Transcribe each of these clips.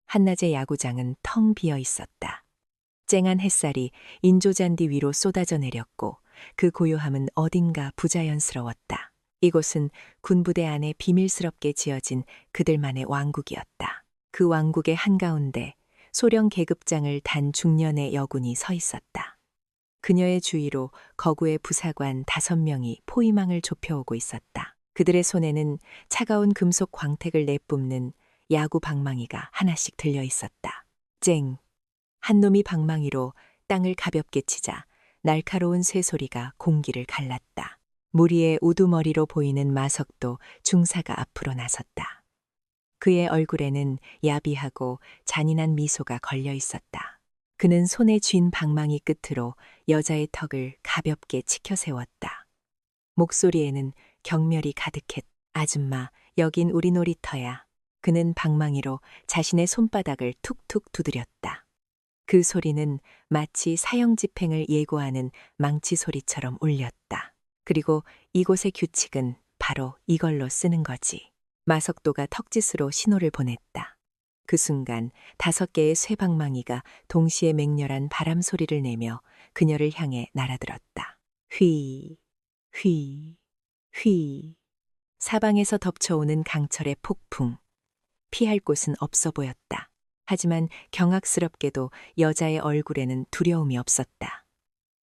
한낮의 야구장은 텅 비어 있었다. 쨍한 햇살이 인조잔디 위로 쏟아져 내렸고 그 고요함은 어딘가 부자연스러웠다. 이곳은 군부대 안에 비밀스럽게 지어진 그들만의 왕국이었다. 그 왕국의 한가운데 소령 계급장을 단 중년의 여군이 서 있었다. 그녀의 주위로 거구의 부사관 5명이 포위망을 좁혀오고 있었다. 그들의 손에는 차가운 금속 광택을 내뿜는 야구 방망이가 하나씩 들려 있었다. 쨍! 한 놈이 방망이로 땅을 가볍게 치자 날카로운 쇠소리가 공기를 갈랐다. 무리의 우두머리로 보이는 마석도 중사가 앞으로 나섰다. 그의 얼굴에는 야비하고 잔인한 미소가 걸려 있었다. 그는 손에 쥔 방망이 끝으로 여자의 턱을 가볍게 치켜 세웠다. 목소리에는 경멸이 가득했다. 아줌마, 여긴 우리 놀이터야. 그는 방망이로 자신의 손바닥을 툭툭 두드렸다. 그 소리는 마치 사형 집행을 예고하는 망치 소리처럼 울렸다. 그리고 이곳의 규칙은 바로 이걸로 쓰는 거지. 마석도가 턱짓으로 신호를 보냈다. 그 순간 5개의 쇠방망이가 동시에 맹렬한 바람 소리를 내며 그녀를 향해 날아들었다. 휘, 휘, 휘. 사방에서 덮쳐오는 강철의 폭풍. 피할 곳은 없어 보였다. 하지만 경악스럽게도 여자의 얼굴에는 두려움이 없었다.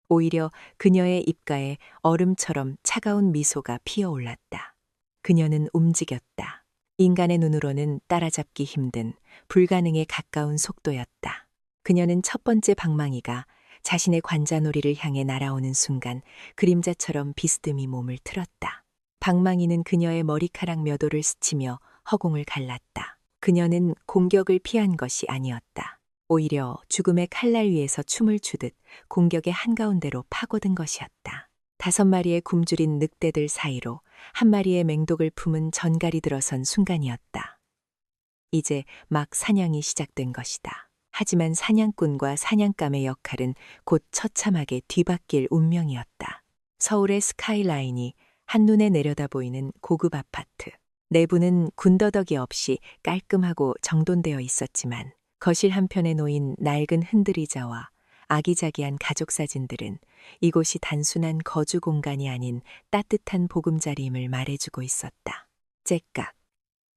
오히려 그녀의 입가에 얼음처럼 차가운 미소가 피어올랐다. 그녀는 움직였다. 인간의 눈으로는 따라잡기 힘든 불가능에 가까운 속도였다. 그녀는 첫 번째 방망이가 자신의 관자놀이를 향해 날아오는 순간 그림자처럼 비스듬히 몸을 틀었다. 방망이는 그녀의 머리카락 몇 올을 스치며 허공을 갈랐다. 그녀는 공격을 피한 것이 아니었다. 오히려 죽음의 칼날 위에서 춤을 추듯 공격의 한가운데로 파고든 것이었다. 5마리의 굶주린 늑대들 사이로 1마리의 맹독을 품은 전갈이 들어선 순간이었다. 이제 막 사냥이 시작된 것이다. 하지만 사냥꾼과 사냥감의 역할은 곧 처참하게 뒤바뀔 운명이었다. 서울의 스카이라인이 한눈에 내려다 보이는 고급 아파트. 내부는 군더더기 없이 깔끔하고 정돈되어 있었지만 거실 한편에 놓인 낡은 흔들의자와 아기자기한 가족 사진들은 이곳이 단순한 거주 공간이 아닌 따뜻한 보금자리임을 말해주고 있었다. 째깍.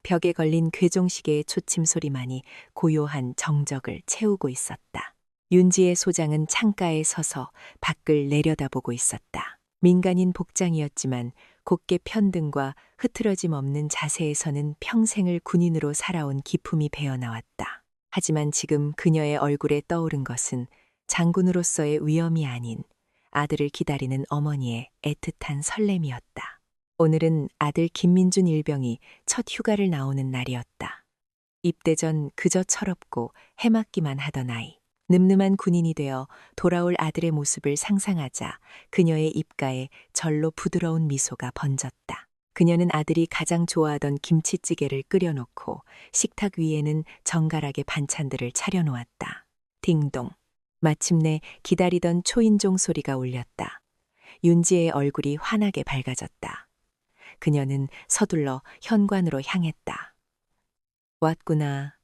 벽에 걸린 괴종시계의 초침 소리만이 고요한 정적을 채우고 있었다. 윤지의 소장은 창가에 서서 밖을 내려다보고 있었다. 민간인 복장이었지만 곧게 편등과 흐트러짐 없는 자세에서는 평생을 군인으로 살아온 기품이 배어나왔다. 하지만 지금 그녀의 얼굴에 떠오른 것은 장군으로서의 위엄이 아닌 아들을 기다리는 어머니의 애틋한 설렘이었다. 오늘은 아들 김민준 일병이 첫 휴가를 나오는 날이었다. 입대 전 그저 철없고 해맞기만 하던 아이. 늠름한 군인이 되어 돌아올 아들의 모습을 상상하자 그녀의 입가에 절로 부드러운 미소가 번졌다. 그녀는 아들이 가장 좋아하던 김치찌개를 끓여놓고 식탁 위에는 정갈하게 반찬들을 차려놓았다. 딩동. 마침내 기다리던 초인종 소리가 울렸다. 윤지의 얼굴이 환하게 밝아졌다. 그녀는 서둘러 현관으로 향했다. 왔구나.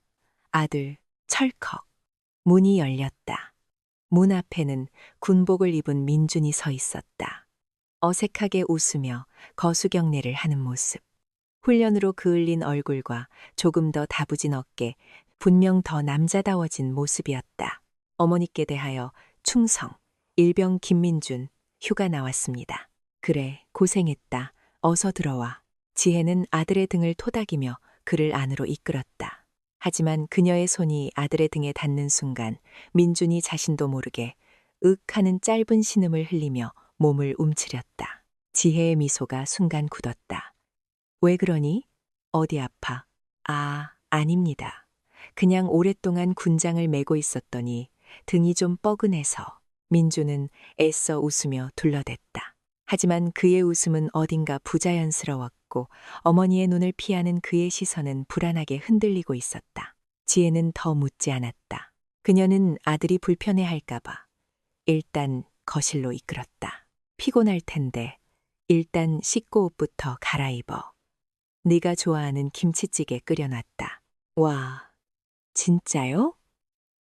아들, 철컥. 문이 열렸다. 문 앞에는 군복을 입은 민준이 서 있었다. 어색하게 웃으며 거수경례를 하는 모습. 훈련으로 그을린 얼굴과 조금 더 다부진 어깨, 분명 더 남자다워진 모습이었다. 어머니께 대하여 충성, 일병 김민준, 휴가 나왔습니다. 그래, 고생했다. 어서 들어와. 지혜는 아들의 등을 토닥이며 그를 안으로 이끌었다. 하지만 그녀의 손이 아들의 등에 닿는 순간 민준이 자신도 모르게 윽 하는 짧은 신음을 흘리며 몸을 움츠렸다. 지혜의 미소가 순간 굳었다. 왜 그러니? 어디 아파? 아, 아닙니다. 그냥 오랫동안 군장을 메고 있었더니 등이 좀 뻐근해서. 민준은 애써 웃으며 둘러댔다. 하지만 그의 웃음은 어딘가 부자연스러웠고 어머니의 눈을 피하는 그의 시선은 불안하게 흔들리고 있었다. 지혜는 더 묻지 않았다. 그녀는 아들이 불편해할까봐 일단 거실로 이끌었다. 피곤할 텐데 일단 씻고 옷부터 갈아입어. 네가 좋아하는 김치찌개 끓여놨다. 와, 진짜요?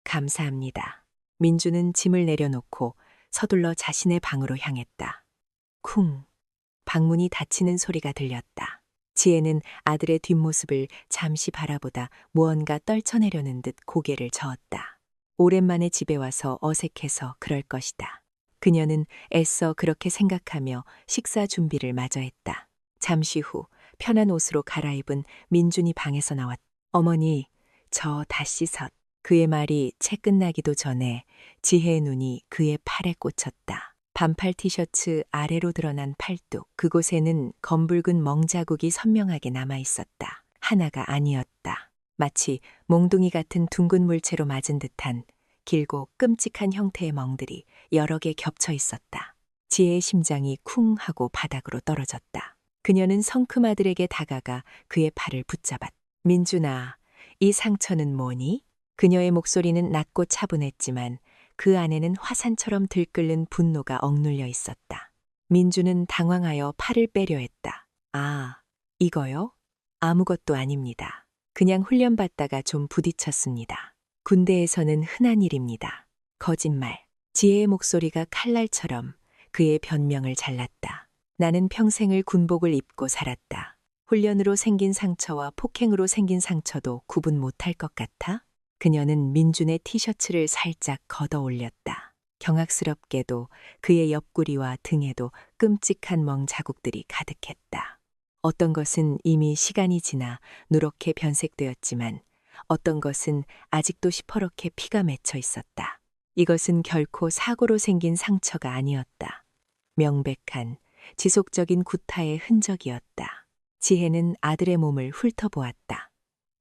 감사합니다. 민주는 짐을 내려놓고 서둘러 자신의 방으로 향했다. 쿵. 방문이 닫히는 소리가 들렸다. 지혜는 아들의 뒷모습을 잠시 바라보다 무언가 떨쳐내려는 듯 고개를 저었다. 오랜만에 집에 와서 어색해서 그럴 것이다. 그녀는 애써 그렇게 생각하며 식사 준비를 마저 했다. 잠시 후 편한 옷으로 갈아입은 민준이 방에서 나왔다. 어머니, 저 다 씻었. 그의 말이 채 끝나기도 전에 지혜의 눈이 그의 팔에 꽂혔다. 반팔 티셔츠 아래로 드러난 팔뚝, 그곳에는 검붉은 멍자국이 선명하게 남아 있었다. 하나가 아니었다. 마치 몽둥이 같은 둥근 물체로 맞은 듯한 길고 끔찍한 형태의 멍들이 여러 개 겹쳐 있었다. 지혜의 심장이 쿵 하고 바닥으로 떨어졌다. 그녀는 성큼 아들에게 다가가 그의 팔을 붙잡았다. 민준아, 이 상처는 뭐니? 그녀의 목소리는 낮고 차분했지만 그 안에는 화산처럼 들끓는 분노가 억눌려 있었다. 민주는 당황하여 팔을 빼려 했다. 아, 이거요? 아무것도 아닙니다. 그냥 훈련받다가 좀 부딪혔습니다. 군대에서는 흔한 일입니다. 거짓말. 지혜의 목소리가 칼날처럼 그의 변명을 잘랐다. 나는 평생을 군복을 입고 살았다. 훈련으로 생긴 상처와 폭행으로 생긴 상처도 구분 못할 것 같아? 그녀는 민준의 티셔츠를 살짝 걷어 올렸다. 경악스럽게도 그의 옆구리와 등에도 끔찍한 멍 자국들이 가득했다. 어떤 것은 이미 시간이 지나 누렇게 변색되었지만 어떤 것은 아직도 시퍼렇게 피가 맺혀 있었다. 이것은 결코 사고로 생긴 상처가 아니었다. 명백한 지속적인 구타의 흔적이었다. 지혜는 아들의 몸을 훑어보았다.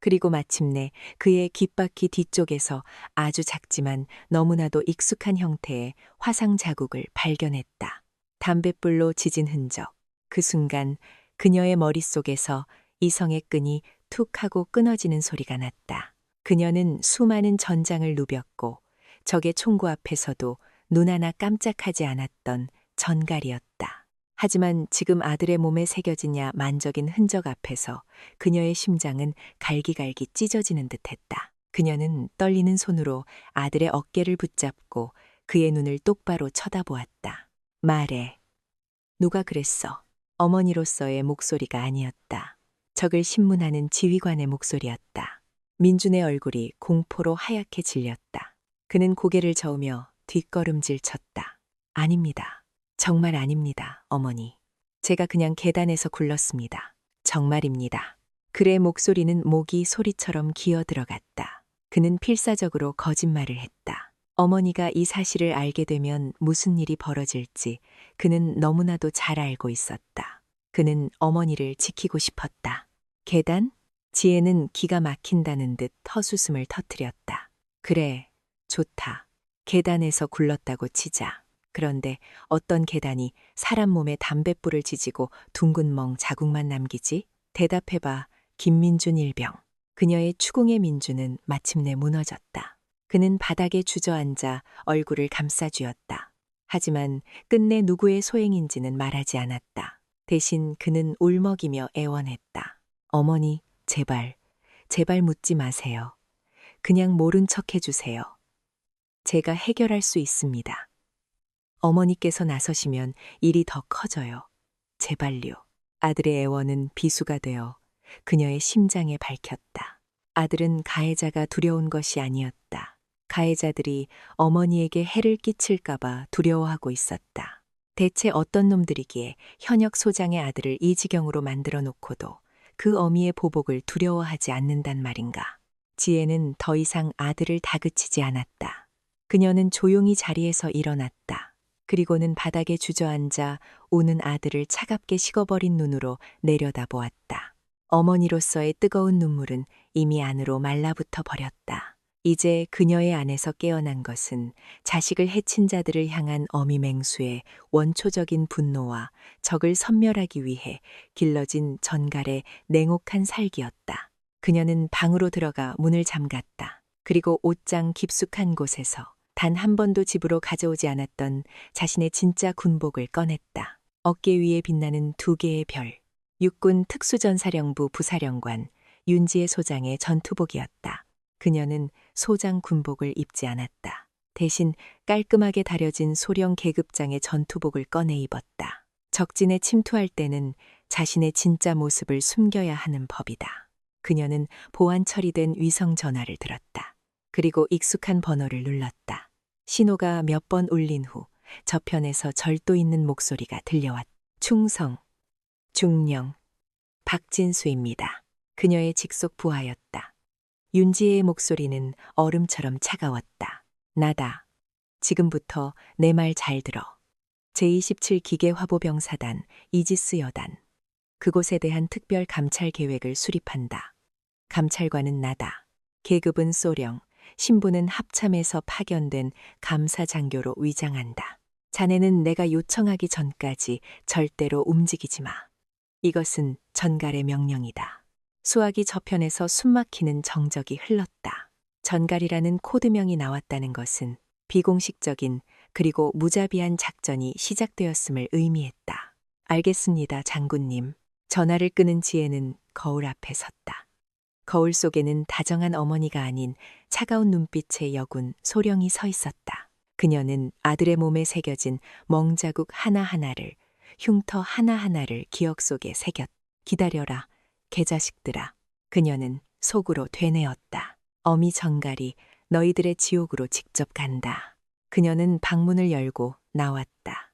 그리고 마침내 그의 귓바퀴 뒤쪽에서 아주 작지만 너무나도 익숙한 형태의 화상 자국을 발견했다. 담뱃불로 지진 흔적. 그 순간 그녀의 머릿속에서 이성의 끈이 툭 하고 끊어지는 소리가 났다. 그녀는 수많은 전장을 누볐고 적의 총구 앞에서도 눈 하나 깜짝하지 않았던 전갈이었다. 하지만 지금 아들의 몸에 새겨지냐 만적인 흔적 앞에서 그녀의 심장은 갈기갈기 찢어지는 듯했다. 그녀는 떨리는 손으로 아들의 어깨를 붙잡고 그의 눈을 똑바로 쳐다보았다. 말해. 누가 그랬어? 어머니로서의 목소리가 아니었다. 적을 신문하는 지휘관의 목소리였다. 민준의 얼굴이 공포로 하얗게 질렸다. 그는 고개를 저으며 뒷걸음질 쳤다. 아닙니다. 정말 아닙니다, 어머니. 제가 그냥 계단에서 굴렀습니다. 정말입니다. 그의 목소리는 모기 소리처럼 기어 들어갔다. 그는 필사적으로 거짓말을 했다. 어머니가 이 사실을 알게 되면 무슨 일이 벌어질지 그는 너무나도 잘 알고 있었다. 그는 어머니를 지키고 싶었다. 계단? 지혜는 기가 막힌다는 듯 헛웃음을 터뜨렸다. 그래, 좋다. 계단에서 굴렀다고 치자. 그런데 어떤 계단이 사람 몸에 담뱃불을 지지고 둥근 멍 자국만 남기지? 대답해봐, 김민준 일병. 그녀의 추궁의 민준은 마침내 무너졌다. 그는 바닥에 주저앉아 얼굴을 감싸쥐었다. 하지만 끝내 누구의 소행인지는 말하지 않았다. 대신 그는 울먹이며 애원했다. 어머니, 제발, 제발 묻지 마세요. 그냥 모른 척 해주세요. 제가 해결할 수 있습니다. 어머니께서 나서시면 일이 더 커져요. 제발요. 아들의 애원은 비수가 되어 그녀의 심장에 밝혔다. 아들은 가해자가 두려운 것이 아니었다. 가해자들이 어머니에게 해를 끼칠까봐 두려워하고 있었다. 대체 어떤 놈들이기에 현역 소장의 아들을 이 지경으로 만들어 놓고도 그 어미의 보복을 두려워하지 않는단 말인가. 지혜는 더 이상 아들을 다그치지 않았다. 그녀는 조용히 자리에서 일어났다. 그리고는 바닥에 주저앉아 우는 아들을 차갑게 식어버린 눈으로 내려다보았다. 어머니로서의 뜨거운 눈물은 이미 안으로 말라붙어 버렸다. 이제 그녀의 안에서 깨어난 것은 자식을 해친 자들을 향한 어미 맹수의 원초적인 분노와 적을 섬멸하기 위해 길러진 전갈의 냉혹한 살기였다. 그녀는 방으로 들어가 문을 잠갔다. 그리고 옷장 깊숙한 곳에서 단 한 번도 집으로 가져오지 않았던 자신의 진짜 군복을 꺼냈다. 어깨 위에 빛나는 두 개의 별. 육군 특수전사령부 부사령관 윤지혜 소장의 전투복이었다. 그녀는 소장 군복을 입지 않았다. 대신 깔끔하게 다려진 소령 계급장의 전투복을 꺼내 입었다. 적진에 침투할 때는 자신의 진짜 모습을 숨겨야 하는 법이다. 그녀는 보안 처리된 위성 전화를 들었다. 그리고 익숙한 번호를 눌렀다. 신호가 몇 번 울린 후 저편에서 절도 있는 목소리가 들려왔다. 충성, 중령, 박진수입니다. 그녀의 직속 부하였다. 윤지혜의 목소리는 얼음처럼 차가웠다. 나다. 지금부터 내 말 잘 들어. 제27 기계화보병사단 이지스 여단. 그곳에 대한 특별 감찰 계획을 수립한다. 감찰관은 나다. 계급은 소령, 신분은 합참에서 파견된 감사장교로 위장한다. 자네는 내가 요청하기 전까지 절대로 움직이지 마. 이것은 전갈의 명령이다. 수학이 저편에서 숨막히는 정적이 흘렀다. 전갈이라는 코드명이 나왔다는 것은 비공식적인 그리고 무자비한 작전이 시작되었음을 의미했다. 알겠습니다, 장군님. 전화를 끄는 지혜는 거울 앞에 섰다. 거울 속에는 다정한 어머니가 아닌 차가운 눈빛의 여군 소령이 서 있었다. 그녀는 아들의 몸에 새겨진 멍자국 하나하나를, 흉터 하나하나를 기억 속에 새겼다. 기다려라, 개자식들아. 그녀는 속으로 되뇌었다. 어미 전갈이 너희들의 지옥으로 직접 간다. 그녀는 방문을 열고 나왔다.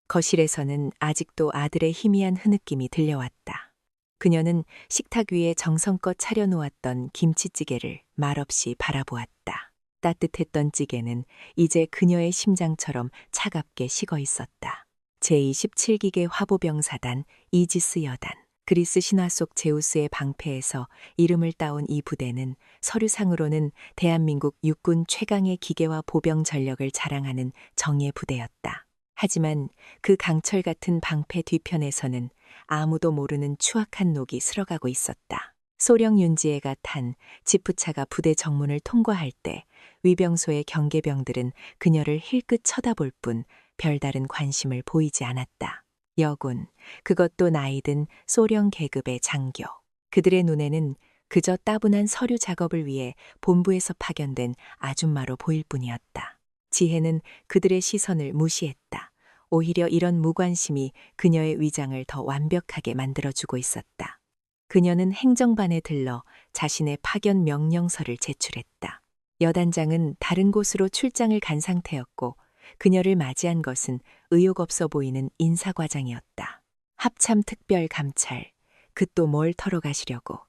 거실에서는 아직도 아들의 희미한 흐느낌이 들려왔다. 그녀는 식탁 위에 정성껏 차려놓았던 김치찌개를 말없이 바라보았다. 따뜻했던 찌개는 이제 그녀의 심장처럼 차갑게 식어 있었다. 제27기계 화보병사단 이지스 여단. 그리스 신화 속 제우스의 방패에서 이름을 따온 이 부대는 서류상으로는 대한민국 육군 최강의 기계화 보병 전력을 자랑하는 정예 부대였다. 하지만 그 강철 같은 방패 뒤편에서는 아무도 모르는 추악한 녹이 슬어가고 있었다. 소령 윤지혜가 탄 지프차가 부대 정문을 통과할 때 위병소의 경계병들은 그녀를 힐끗 쳐다볼 뿐 별다른 관심을 보이지 않았다. 여군, 그것도 나이든 소령 계급의 장교. 그들의 눈에는 그저 따분한 서류 작업을 위해 본부에서 파견된 아줌마로 보일 뿐이었다. 지혜는 그들의 시선을 무시했다. 오히려 이런 무관심이 그녀의 위장을 더 완벽하게 만들어주고 있었다. 그녀는 행정반에 들러 자신의 파견 명령서를 제출했다. 여단장은 다른 곳으로 출장을 간 상태였고 그녀를 맞이한 것은 의욕 없어 보이는 인사과장이었다. 합참 특별 감찰, 그 또 뭘 털어가시려고.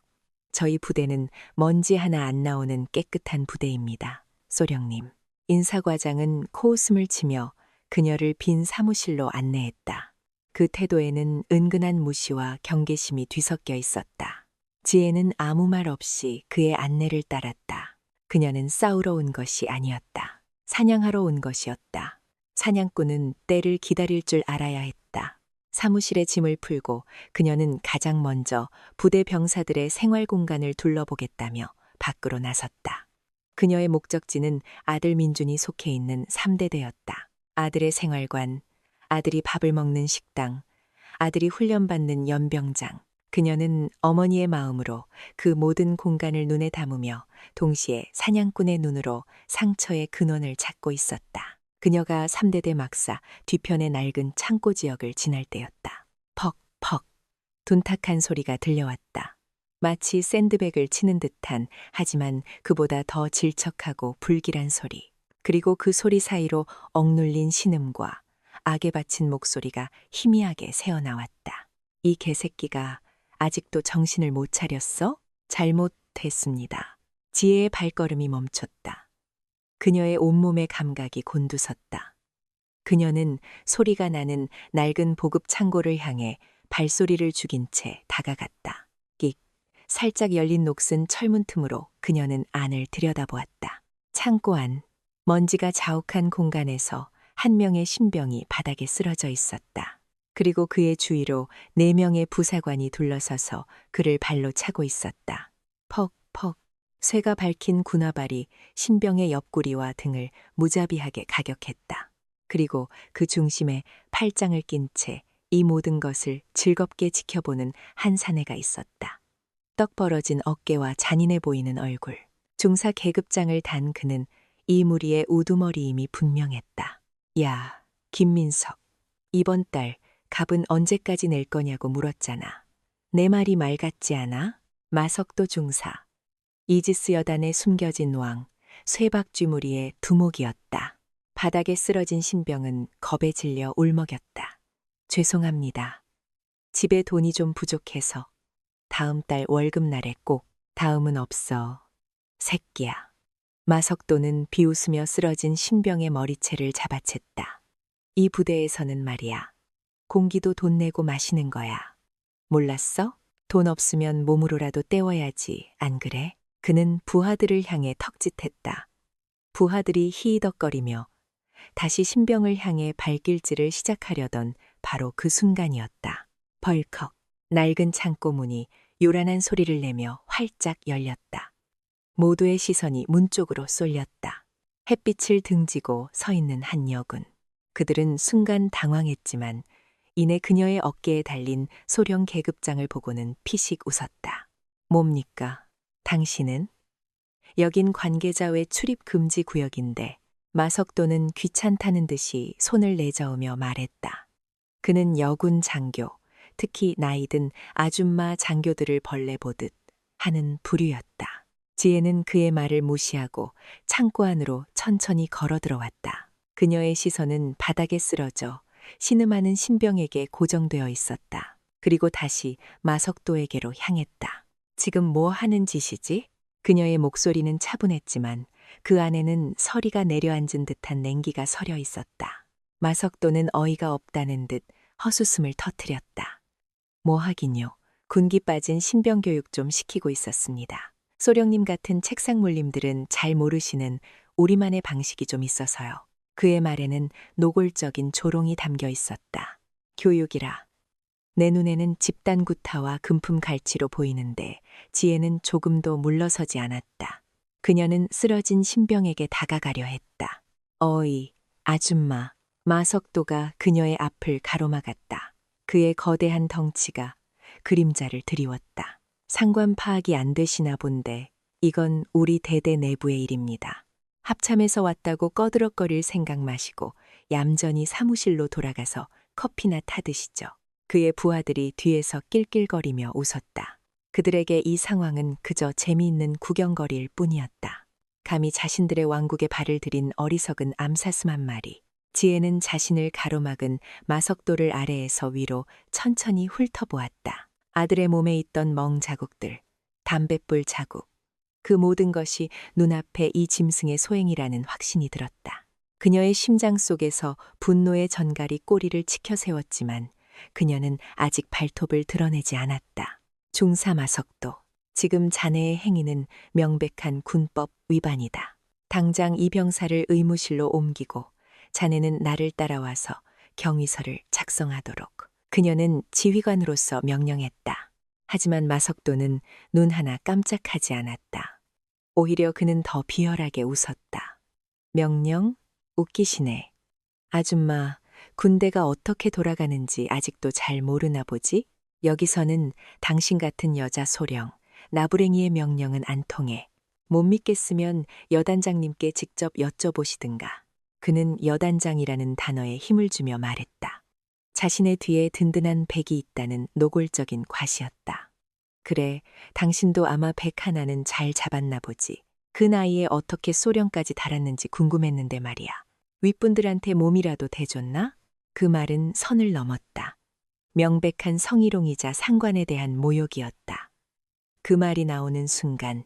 저희 부대는 먼지 하나 안 나오는 깨끗한 부대입니다, 소령님. 인사과장은 코웃음을 치며 그녀를 빈 사무실로 안내했다. 그 태도에는 은근한 무시와 경계심이 뒤섞여 있었다. 지혜는 아무 말 없이 그의 안내를 따랐다. 그녀는 싸우러 온 것이 아니었다. 사냥하러 온 것이었다. 사냥꾼은 때를 기다릴 줄 알아야 했다. 사무실의 짐을 풀고 그녀는 가장 먼저 부대 병사들의 생활 공간을 둘러보겠다며 밖으로 나섰다. 그녀의 목적지는 아들 민준이 속해 있는 3대대였다. 아들의 생활관, 아들이 밥을 먹는 식당, 아들이 훈련받는 연병장. 그녀는 어머니의 마음으로 그 모든 공간을 눈에 담으며 동시에 사냥꾼의 눈으로 상처의 근원을 찾고 있었다. 그녀가 3대대 막사 뒤편의 낡은 창고 지역을 지날 때였다. 퍽퍽 둔탁한 소리가 들려왔다. 마치 샌드백을 치는 듯한 하지만 그보다 더 질척하고 불길한 소리. 그리고 그 소리 사이로 억눌린 신음과 악에 바친 목소리가 희미하게 새어나왔다. 이 개새끼가 아직도 정신을 못 차렸어? 잘못했습니다. 지혜의 발걸음이 멈췄다. 그녀의 온몸의 감각이 곤두섰다. 그녀는 소리가 나는 낡은 보급 창고를 향해 발소리를 죽인 채 다가갔다. 끽, 살짝 열린 녹슨 철문 틈으로 그녀는 안을 들여다보았다. 창고 안, 먼지가 자욱한 공간에서 한 명의 신병이 바닥에 쓰러져 있었다. 그리고 그의 주위로 4명의 부사관이 둘러서서 그를 발로 차고 있었다. 퍽퍽 쇠가 밝힌 군화발이 신병의 옆구리와 등을 무자비하게 가격했다. 그리고 그 중심에 팔짱을 낀 채 이 모든 것을 즐겁게 지켜보는 한 사내가 있었다. 떡 벌어진 어깨와 잔인해 보이는 얼굴. 중사 계급장을 단 그는 이 무리의 우두머리임이 분명했다. 야, 김민석. 이번 달 갑은 언제까지 낼 거냐고 물었잖아. 내 말이 말 같지 않아? 마석도 중사. 이지스 여단에 숨겨진 왕, 쇠박쥐무리의 두목이었다. 바닥에 쓰러진 신병은 겁에 질려 울먹였다. 죄송합니다. 집에 돈이 좀 부족해서 다음 달 월급날에 꼭. 다음은 없어. 새끼야. 마석도는 비웃으며 쓰러진 신병의 머리채를 잡아챘다. 이 부대에서는 말이야. 공기도 돈 내고 마시는 거야. 몰랐어? 돈 없으면 몸으로라도 때워야지, 안 그래? 그는 부하들을 향해 턱짓했다. 부하들이 히히덕거리며 다시 신병을 향해 발길질을 시작하려던 바로 그 순간이었다. 벌컥 낡은 창고 문이 요란한 소리를 내며 활짝 열렸다. 모두의 시선이 문 쪽으로 쏠렸다. 햇빛을 등지고 서 있는 한 여군. 그들은 순간 당황했지만 이내 그녀의 어깨에 달린 소령 계급장을 보고는 피식 웃었다. 뭡니까? 당신은? 여긴 관계자 외 출입 금지 구역인데 마석도는 귀찮다는 듯이 손을 내저으며 말했다. 그는 여군 장교, 특히 나이든 아줌마 장교들을 벌레 보듯 하는 부류였다. 지혜는 그의 말을 무시하고 창고 안으로 천천히 걸어 들어왔다. 그녀의 시선은 바닥에 쓰러져 신음하는 신병에게 고정되어 있었다. 그리고 다시 마석도에게로 향했다. 지금 뭐 하는 짓이지? 그녀의 목소리는 차분했지만 그 안에는 서리가 내려앉은 듯한 냉기가 서려 있었다. 마석도는 어이가 없다는 듯 헛웃음을 터뜨렸다. 뭐 하긴요. 군기 빠진 신병 교육 좀 시키고 있었습니다. 소령님 같은 책상 물림들은 잘 모르시는 우리만의 방식이 좀 있어서요. 그의 말에는 노골적인 조롱이 담겨 있었다. 교육이라. 내 눈에는 집단 구타와 금품 갈취로 보이는데 지혜는 조금도 물러서지 않았다. 그녀는 쓰러진 신병에게 다가가려 했다. 어이, 아줌마. 마석도가 그녀의 앞을 가로막았다. 그의 거대한 덩치가 그림자를 드리웠다. 상관 파악이 안 되시나 본데 이건 우리 대대 내부의 일입니다. 합참에서 왔다고 꺼드럭거릴 생각 마시고 얌전히 사무실로 돌아가서 커피나 타드시죠. 그의 부하들이 뒤에서 낄낄거리며 웃었다. 그들에게 이 상황은 그저 재미있는 구경거리일 뿐이었다. 감히 자신들의 왕국에 발을 들인 어리석은 암사슴 한 마리. 지혜는 자신을 가로막은 마석도를 아래에서 위로 천천히 훑어보았다. 아들의 몸에 있던 멍 자국들, 담뱃불 자국, 그 모든 것이 눈앞에 이 짐승의 소행이라는 확신이 들었다. 그녀의 심장 속에서 분노의 전갈이 꼬리를 치켜 세웠지만 그녀는 아직 발톱을 드러내지 않았다. 중사 마석도, 지금 자네의 행위는 명백한 군법 위반이다. 당장 이 병사를 의무실로 옮기고 자네는 나를 따라와서 경위서를 작성하도록. 그녀는 지휘관으로서 명령했다. 하지만 마석도는 눈 하나 깜짝하지 않았다. 오히려 그는 더 비열하게 웃었다. 명령? 웃기시네. 아줌마, 군대가 어떻게 돌아가는지 아직도 잘 모르나 보지? 여기서는 당신 같은 여자 소령, 나부랭이의 명령은 안 통해. 못 믿겠으면 여단장님께 직접 여쭤보시든가. 그는 여단장이라는 단어에 힘을 주며 말했다. 자신의 뒤에 든든한 백이 있다는 노골적인 과시였다. 그래, 당신도 아마 백 하나는 잘 잡았나 보지. 그 나이에 어떻게 소령까지 달았는지 궁금했는데 말이야. 윗분들한테 몸이라도 대줬나? 그 말은 선을 넘었다. 명백한 성희롱이자 상관에 대한 모욕이었다. 그 말이 나오는 순간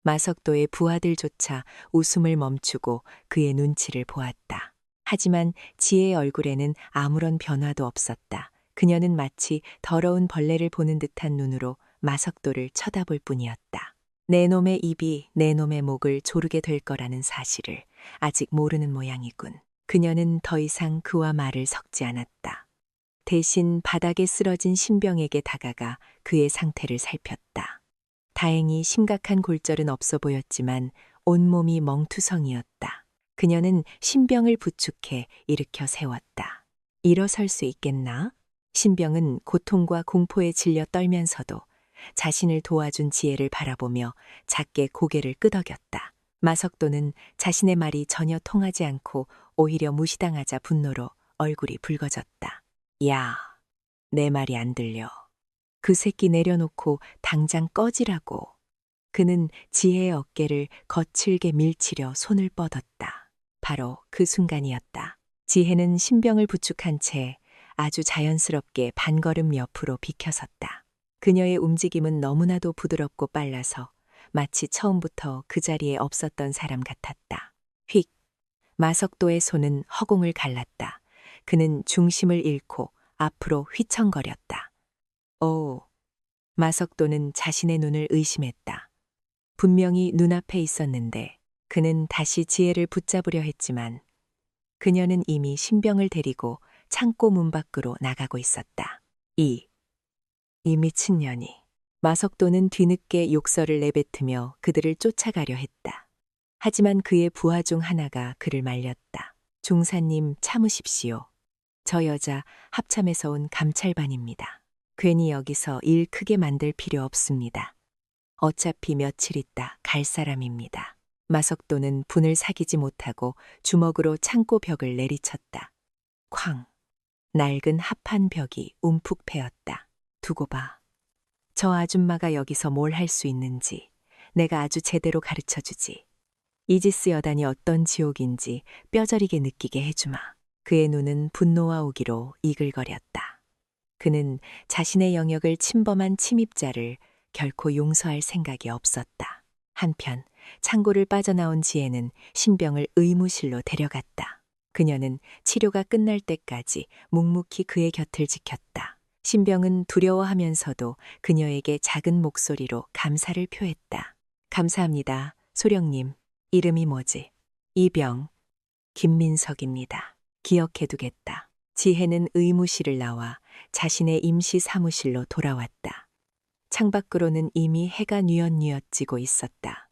마석도의 부하들조차 웃음을 멈추고 그의 눈치를 보았다. 하지만 지혜의 얼굴에는 아무런 변화도 없었다. 그녀는 마치 더러운 벌레를 보는 듯한 눈으로 마석도를 쳐다볼 뿐이었다. 내 놈의 입이 내 놈의 목을 조르게 될 거라는 사실을 아직 모르는 모양이군. 그녀는 더 이상 그와 말을 섞지 않았다. 대신 바닥에 쓰러진 신병에게 다가가 그의 상태를 살폈다. 다행히 심각한 골절은 없어 보였지만 온몸이 멍투성이었다. 그녀는 신병을 부축해 일으켜 세웠다. 일어설 수 있겠나? 신병은 고통과 공포에 질려 떨면서도 자신을 도와준 지혜를 바라보며 작게 고개를 끄덕였다. 마석도는 자신의 말이 전혀 통하지 않고 오히려 무시당하자 분노로 얼굴이 붉어졌다. 야, 내 말이 안 들려. 그 새끼 내려놓고 당장 꺼지라고. 그는 지혜의 어깨를 거칠게 밀치려 손을 뻗었다. 바로 그 순간이었다. 지혜는 신병을 부축한 채 아주 자연스럽게 반걸음 옆으로 비켜섰다. 그녀의 움직임은 너무나도 부드럽고 빨라서 마치 처음부터 그 자리에 없었던 사람 같았다. 휙! 마석도의 손은 허공을 갈랐다. 그는 중심을 잃고 앞으로 휘청거렸다. 오! 마석도는 자신의 눈을 의심했다. 분명히 눈앞에 있었는데 그는 다시 지혜를 붙잡으려 했지만 그녀는 이미 신병을 데리고 창고 문 밖으로 나가고 있었다. 이 미친년이. 마석도는 뒤늦게 욕설을 내뱉으며 그들을 쫓아가려 했다. 하지만 그의 부하 중 하나가 그를 말렸다. 중사님 참으십시오. 저 여자 합참에서 온 감찰반입니다. 괜히 여기서 일 크게 만들 필요 없습니다. 어차피 며칠 있다 갈 사람입니다. 마석도는 분을 사기지 못하고 주먹으로 창고 벽을 내리쳤다. 쾅! 낡은 합판 벽이 움푹 패였다. 두고 봐. 저 아줌마가 여기서 뭘 할 수 있는지 내가 아주 제대로 가르쳐주지. 이지스 여단이 어떤 지옥인지 뼈저리게 느끼게 해주마. 그의 눈은 분노와 오기로 이글거렸다. 그는 자신의 영역을 침범한 침입자를 결코 용서할 생각이 없었다. 한편 창고를 빠져나온 지혜는 신병을 의무실로 데려갔다. 그녀는 치료가 끝날 때까지 묵묵히 그의 곁을 지켰다. 신병은 두려워하면서도 그녀에게 작은 목소리로 감사를 표했다. 감사합니다, 소령님. 이름이 뭐지? 이병, 김민석입니다. 기억해두겠다. 지혜는 의무실을 나와 자신의 임시 사무실로 돌아왔다. 창밖으로는 이미 해가 뉘엿뉘엿 지고 있었다.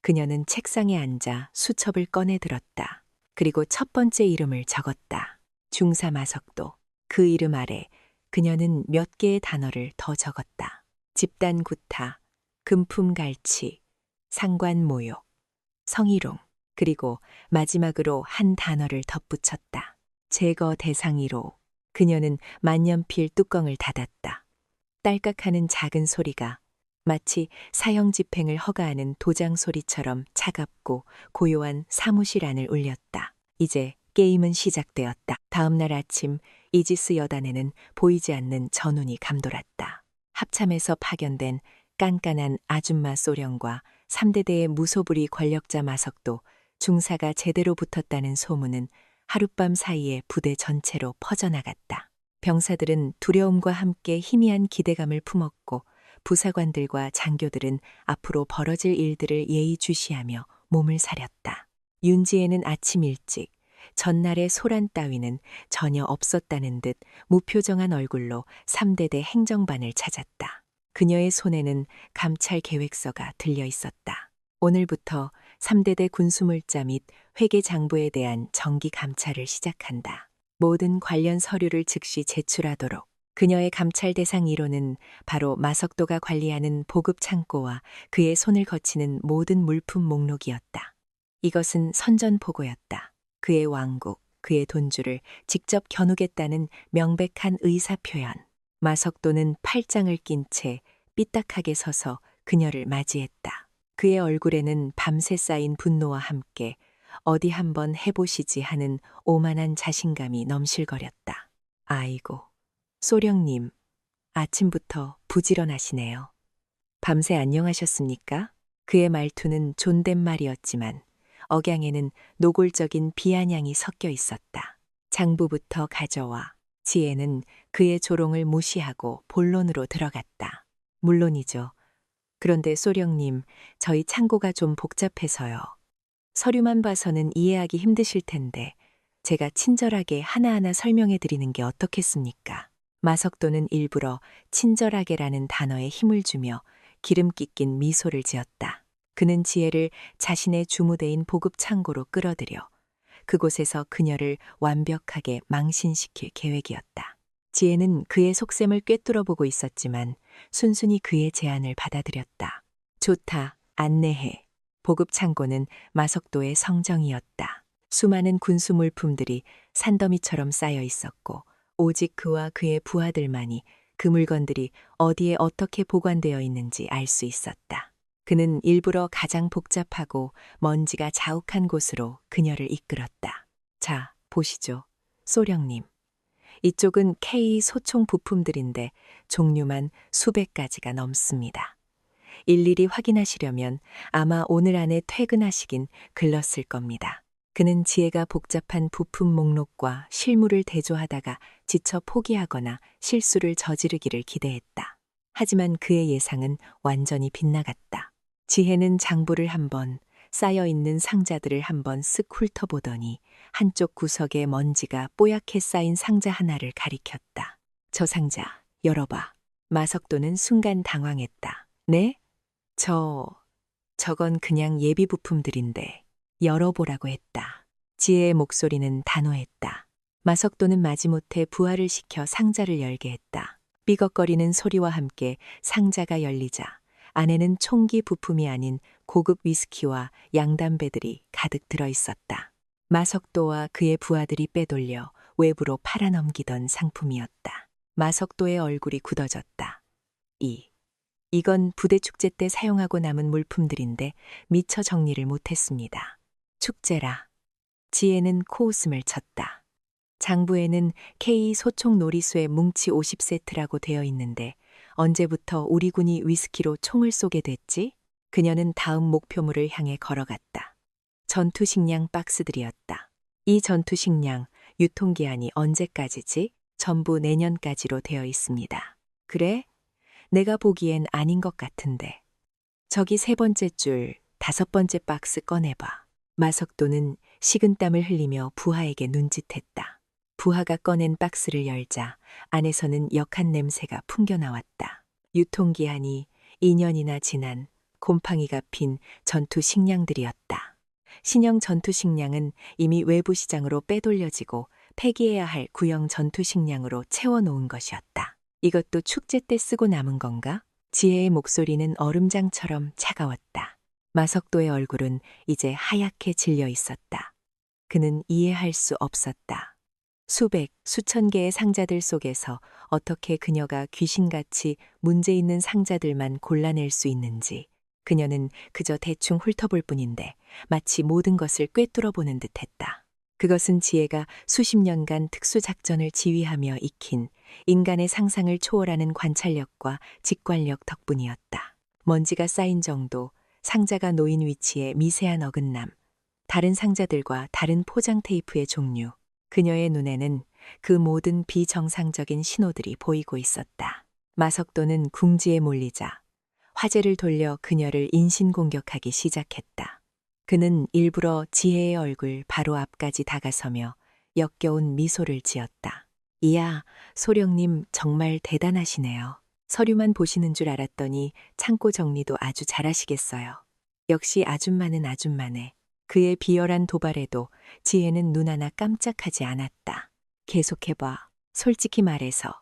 그녀는 책상에 앉아 수첩을 꺼내 들었다. 그리고 첫 번째 이름을 적었다. 중사 마석도. 그 이름 아래 그녀는 몇 개의 단어를 더 적었다. 집단 구타, 금품 갈취, 상관 모욕, 성희롱, 그리고 마지막으로 한 단어를 덧붙였다. 제거 대상 1호. 그녀는 만년필 뚜껑을 닫았다. 딸깍하는 작은 소리가 마치 사형 집행을 허가하는 도장 소리처럼 차갑고 고요한 사무실 안을 울렸다. 이제 게임은 시작되었다. 다음 날 아침 이지스 여단에는 보이지 않는 전운이 감돌았다. 합참에서 파견된 깐깐한 아줌마 소령과 3대대의 무소불위 권력자 마석도 중사가 제대로 붙었다는 소문은 하룻밤 사이에 부대 전체로 퍼져나갔다. 병사들은 두려움과 함께 희미한 기대감을 품었고 부사관들과 장교들은 앞으로 벌어질 일들을 예의주시하며 몸을 사렸다. 윤지혜는 아침 일찍 전날의 소란 따위는 전혀 없었다는 듯 무표정한 얼굴로 3대대 행정반을 찾았다. 그녀의 손에는 감찰 계획서가 들려 있었다. 오늘부터 3대대 군수물자 및 회계장부에 대한 정기 감찰을 시작한다. 모든 관련 서류를 즉시 제출하도록. 그녀의 감찰 대상 1호는 바로 마석도가 관리하는 보급 창고와 그의 손을 거치는 모든 물품 목록이었다. 이것은 선전포고였다. 그의 왕국, 그의 돈주를 직접 겨누겠다는 명백한 의사표현. 마석도는 팔짱을 낀 채 삐딱하게 서서 그녀를 맞이했다. 그의 얼굴에는 밤새 쌓인 분노와 함께 어디 한번 해보시지 하는 오만한 자신감이 넘실거렸다. 아이고, 소령님, 아침부터 부지런하시네요. 밤새 안녕하셨습니까? 그의 말투는 존댓말이었지만 억양에는 노골적인 비아냥이 섞여 있었다. 장부부터 가져와 지혜는 그의 조롱을 무시하고 본론으로 들어갔다. 물론이죠. 그런데 소령님, 저희 창고가 좀 복잡해서요. 서류만 봐서는 이해하기 힘드실 텐데 제가 친절하게 하나하나 설명해 드리는 게 어떻겠습니까? 마석도는 일부러 친절하게라는 단어에 힘을 주며 기름기 낀 미소를 지었다. 그는 지혜를 자신의 주무대인 보급 창고로 끌어들여 그곳에서 그녀를 완벽하게 망신시킬 계획이었다. 지혜는 그의 속셈을 꿰뚫어 보고 있었지만 순순히 그의 제안을 받아들였다. 좋다, 안내해. 보급 창고는 마석도의 성정이었다. 수많은 군수 물품들이 산더미처럼 쌓여 있었고 오직 그와 그의 부하들만이 그 물건들이 어디에 어떻게 보관되어 있는지 알 수 있었다. 그는 일부러 가장 복잡하고 먼지가 자욱한 곳으로 그녀를 이끌었다. 자, 보시죠. 소령님. 이쪽은 K 소총 부품들인데 종류만 수백 가지가 넘습니다. 일일이 확인하시려면 아마 오늘 안에 퇴근하시긴 글렀을 겁니다. 그는 지혜가 복잡한 부품 목록과 실물을 대조하다가 지쳐 포기하거나 실수를 저지르기를 기대했다. 하지만 그의 예상은 완전히 빗나갔다. 지혜는 장부를 한번, 쌓여있는 상자들을 한번 쓱 훑어보더니 한쪽 구석에 먼지가 뽀얗게 쌓인 상자 하나를 가리켰다. 저 상자, 열어봐. 마석도는 순간 당황했다. 네? 저건 그냥 예비 부품들인데 열어보라고 했다. 지혜의 목소리는 단호했다. 마석도는 마지못해 부하를 시켜 상자를 열게 했다. 삐걱거리는 소리와 함께 상자가 열리자 안에는 총기 부품이 아닌 고급 위스키와 양담배들이 가득 들어 있었다. 마석도와 그의 부하들이 빼돌려 외부로 팔아넘기던 상품이었다. 마석도의 얼굴이 굳어졌다. 이건 부대 축제 때 사용하고 남은 물품들인데 미처 정리를 못했습니다. 축제라. 지혜는 코웃음을 쳤다. 장부에는 K 소총 놀이수의 뭉치 50세트라고 되어 있는데 언제부터 우리 군이 위스키로 총을 쏘게 됐지? 그녀는 다음 목표물을 향해 걸어갔다. 전투식량 박스들이었다. 이 전투식량 유통기한이 언제까지지? 전부 내년까지로 되어 있습니다. 그래? 내가 보기엔 아닌 것 같은데. 저기 세 번째 줄, 다섯 번째 박스 꺼내봐. 마석도는 식은땀을 흘리며 부하에게 눈짓했다. 부하가 꺼낸 박스를 열자 안에서는 역한 냄새가 풍겨나왔다. 유통기한이 2년이나 지난 곰팡이가 핀 전투 식량들이었다. 신형 전투 식량은 이미 외부 시장으로 빼돌려지고 폐기해야 할 구형 전투 식량으로 채워놓은 것이었다. 이것도 축제 때 쓰고 남은 건가? 지혜의 목소리는 얼음장처럼 차가웠다. 마석도의 얼굴은 이제 하얗게 질려 있었다. 그는 이해할 수 없었다. 수백, 수천 개의 상자들 속에서 어떻게 그녀가 귀신같이 문제 있는 상자들만 골라낼 수 있는지. 그녀는 그저 대충 훑어볼 뿐인데 마치 모든 것을 꿰뚫어보는 듯했다. 그것은 지혜가 수십 년간 특수작전을 지휘하며 익힌 인간의 상상을 초월하는 관찰력과 직관력 덕분이었다. 먼지가 쌓인 정도, 상자가 놓인 위치의 미세한 어긋남, 다른 상자들과 다른 포장 테이프의 종류, 그녀의 눈에는 그 모든 비정상적인 신호들이 보이고 있었다. 마석도는 궁지에 몰리자 화제를 돌려 그녀를 인신공격하기 시작했다. 그는 일부러 지혜의 얼굴 바로 앞까지 다가서며 역겨운 미소를 지었다. 이야, 소령님 정말 대단하시네요. 서류만 보시는 줄 알았더니 창고 정리도 아주 잘하시겠어요. 역시 아줌마는 아줌마네. 그의 비열한 도발에도 지혜는 눈 하나 깜짝하지 않았다. 계속해봐. 솔직히 말해서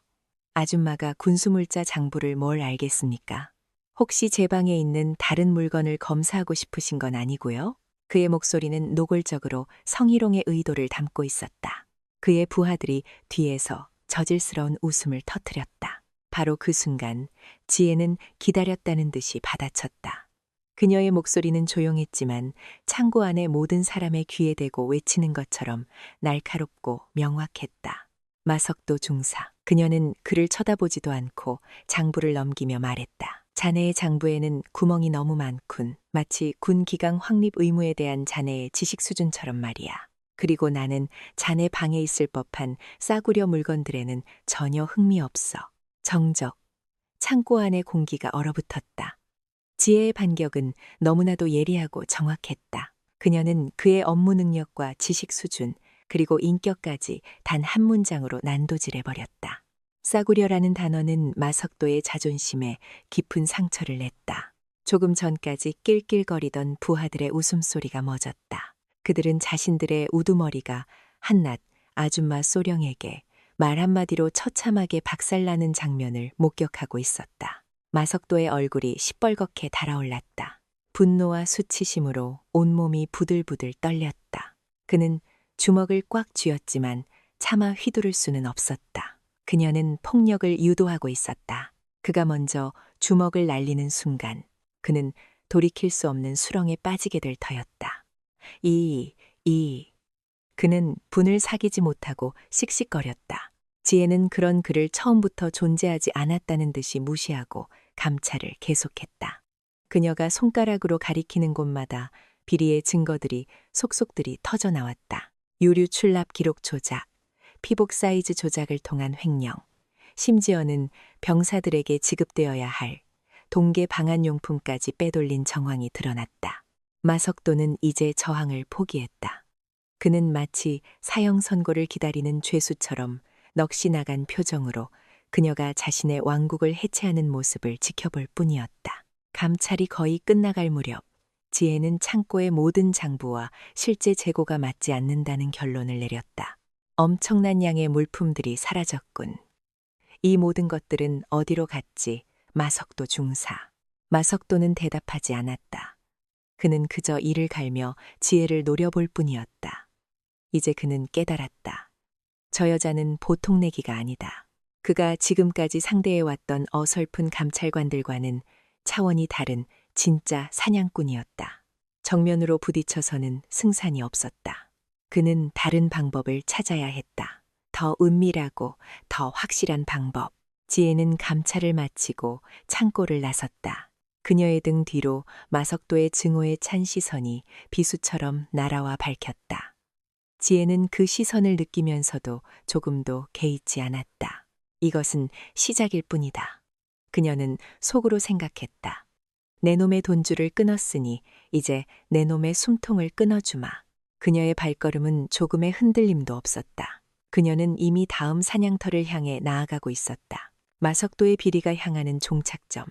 아줌마가 군수물자 장부를 뭘 알겠습니까? 혹시 제 방에 있는 다른 물건을 검사하고 싶으신 건 아니고요? 그의 목소리는 노골적으로 성희롱의 의도를 담고 있었다. 그의 부하들이 뒤에서 저질스러운 웃음을 터뜨렸다. 바로 그 순간 지혜는 기다렸다는 듯이 받아쳤다. 그녀의 목소리는 조용했지만 창고 안의 모든 사람의 귀에 대고 외치는 것처럼 날카롭고 명확했다. 마석도 중사. 그녀는 그를 쳐다보지도 않고 장부를 넘기며 말했다. 자네의 장부에는 구멍이 너무 많군. 마치 군 기강 확립 의무에 대한 자네의 지식 수준처럼 말이야. 그리고 나는 자네 방에 있을 법한 싸구려 물건들에는 전혀 흥미 없어. 정적. 창고 안의 공기가 얼어붙었다. 지혜의 반격은 너무나도 예리하고 정확했다. 그녀는 그의 업무 능력과 지식 수준, 그리고 인격까지 단 한 문장으로 난도질해버렸다. 싸구려라는 단어는 마석도의 자존심에 깊은 상처를 냈다. 조금 전까지 낄낄거리던 부하들의 웃음소리가 멎었다. 그들은 자신들의 우두머리가 한낱 아줌마 소령에게 말 한마디로 처참하게 박살나는 장면을 목격하고 있었다. 마석도의 얼굴이 시뻘겋게 달아올랐다. 분노와 수치심으로 온몸이 부들부들 떨렸다. 그는 주먹을 꽉 쥐었지만 차마 휘두를 수는 없었다. 그녀는 폭력을 유도하고 있었다. 그가 먼저 주먹을 날리는 순간 그는 돌이킬 수 없는 수렁에 빠지게 될 터였다. 그는 분을 사귀지 못하고 씩씩거렸다. 지혜는 그런 그를 처음부터 존재하지 않았다는 듯이 무시하고 감찰을 계속했다. 그녀가 손가락으로 가리키는 곳마다 비리의 증거들이 속속들이 터져 나왔다. 유류 출납 기록 조작, 피복 사이즈 조작을 통한 횡령, 심지어는 병사들에게 지급되어야 할 동계 방한용품까지 빼돌린 정황이 드러났다. 마석도는 이제 저항을 포기했다. 그는 마치 사형 선고를 기다리는 죄수처럼 넋이 나간 표정으로 그녀가 자신의 왕국을 해체하는 모습을 지켜볼 뿐이었다. 감찰이 거의 끝나갈 무렵 지혜는 창고의 모든 장부와 실제 재고가 맞지 않는다는 결론을 내렸다. 엄청난 양의 물품들이 사라졌군. 이 모든 것들은 어디로 갔지? 마석도 중사. 마석도는 대답하지 않았다. 그는 그저 이를 갈며 지혜를 노려볼 뿐이었다. 이제 그는 깨달았다. 저 여자는 보통 내기가 아니다. 그가 지금까지 상대해왔던 어설픈 감찰관들과는 차원이 다른 진짜 사냥꾼이었다. 정면으로 부딪혀서는 승산이 없었다. 그는 다른 방법을 찾아야 했다. 더 은밀하고 더 확실한 방법. 지혜는 감찰을 마치고 창고를 나섰다. 그녀의 등 뒤로 마석도의 증오에 찬 시선이 비수처럼 날아와 밝혔다. 지혜는 그 시선을 느끼면서도 조금도 개의치 않았다. 이것은 시작일 뿐이다. 그녀는 속으로 생각했다. 내 놈의 돈줄을 끊었으니 이제 내 놈의 숨통을 끊어주마. 그녀의 발걸음은 조금의 흔들림도 없었다. 그녀는 이미 다음 사냥터를 향해 나아가고 있었다. 마석도의 비리가 향하는 종착점.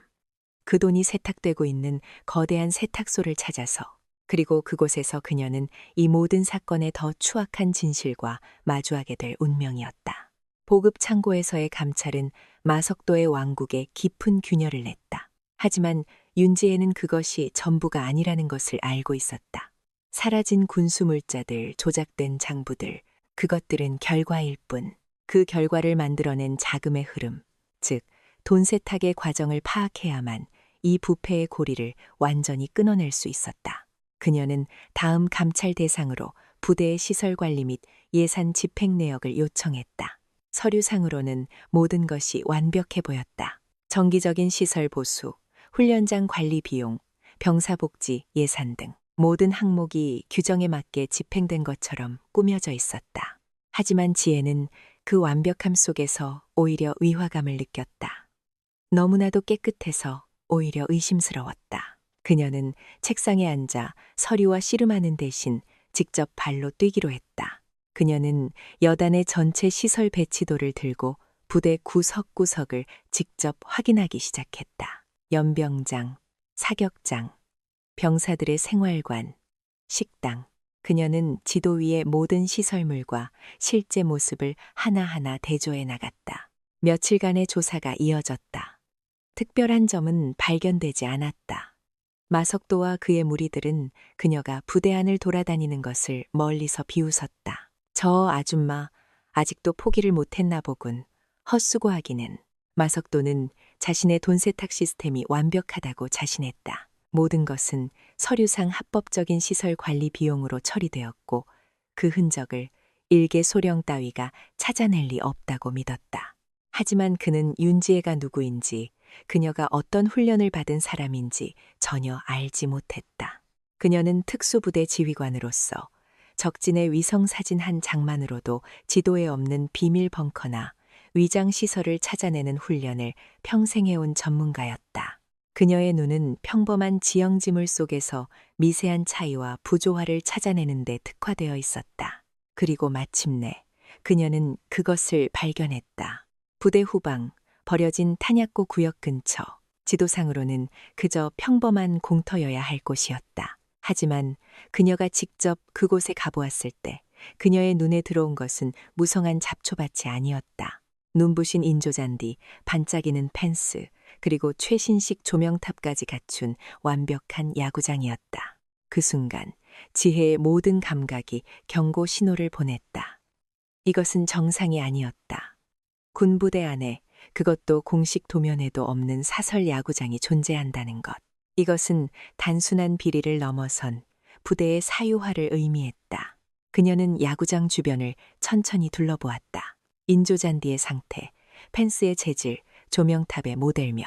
그 돈이 세탁되고 있는 거대한 세탁소를 찾아서 그리고 그곳에서 그녀는 이 모든 사건의 더 추악한 진실과 마주하게 될 운명이었다. 보급 창고에서의 감찰은 마석도의 왕국에 깊은 균열을 냈다. 하지만 윤지혜는 그것이 전부가 아니라는 것을 알고 있었다. 사라진 군수 물자들, 조작된 장부들, 그것들은 결과일 뿐. 그 결과를 만들어낸 자금의 흐름, 즉 돈 세탁의 과정을 파악해야만 이 부패의 고리를 완전히 끊어낼 수 있었다. 그녀는 다음 감찰 대상으로 부대의 시설 관리 및 예산 집행 내역을 요청했다. 서류상으로는 모든 것이 완벽해 보였다. 정기적인 시설 보수, 훈련장 관리 비용, 병사복지 예산 등 모든 항목이 규정에 맞게 집행된 것처럼 꾸며져 있었다. 하지만 지혜는 그 완벽함 속에서 오히려 위화감을 느꼈다. 너무나도 깨끗해서 오히려 의심스러웠다. 그녀는 책상에 앉아 서류와 씨름하는 대신 직접 발로 뛰기로 했다. 그녀는 여단의 전체 시설 배치도를 들고 부대 구석구석을 직접 확인하기 시작했다. 연병장, 사격장, 병사들의 생활관, 식당. 그녀는 지도 위의 모든 시설물과 실제 모습을 하나하나 대조해 나갔다. 며칠간의 조사가 이어졌다. 특별한 점은 발견되지 않았다. 마석도와 그의 무리들은 그녀가 부대 안을 돌아다니는 것을 멀리서 비웃었다. 저 아줌마 아직도 포기를 못했나 보군. 헛수고하기는. 마석도는 자신의 돈 세탁 시스템이 완벽하다고 자신했다. 모든 것은 서류상 합법적인 시설 관리 비용으로 처리되었고 그 흔적을 일개 소령 따위가 찾아낼 리 없다고 믿었다. 하지만 그는 윤지혜가 누구인지 그녀가 어떤 훈련을 받은 사람인지 전혀 알지 못했다. 그녀는 특수부대 지휘관으로서 적진의 위성사진 한 장만으로도 지도에 없는 비밀 벙커나 위장 시설을 찾아내는 훈련을 평생 해온 전문가였다. 그녀의 눈은 평범한 지형지물 속에서 미세한 차이와 부조화를 찾아내는 데 특화되어 있었다. 그리고 마침내 그녀는 그것을 발견했다. 부대 후방, 버려진 탄약고 구역 근처. 지도상으로는 그저 평범한 공터여야 할 곳이었다. 하지만 그녀가 직접 그곳에 가보았을 때 그녀의 눈에 들어온 것은 무성한 잡초밭이 아니었다. 눈부신 인조잔디, 반짝이는 펜스, 그리고 최신식 조명탑까지 갖춘 완벽한 야구장이었다. 그 순간 지혜의 모든 감각이 경고 신호를 보냈다. 이것은 정상이 아니었다. 군부대 안에, 그것도 공식 도면에도 없는 사설 야구장이 존재한다는 것. 이것은 단순한 비리를 넘어선 부대의 사유화를 의미했다. 그녀는 야구장 주변을 천천히 둘러보았다. 인조잔디의 상태, 펜스의 재질, 조명탑의 모델명.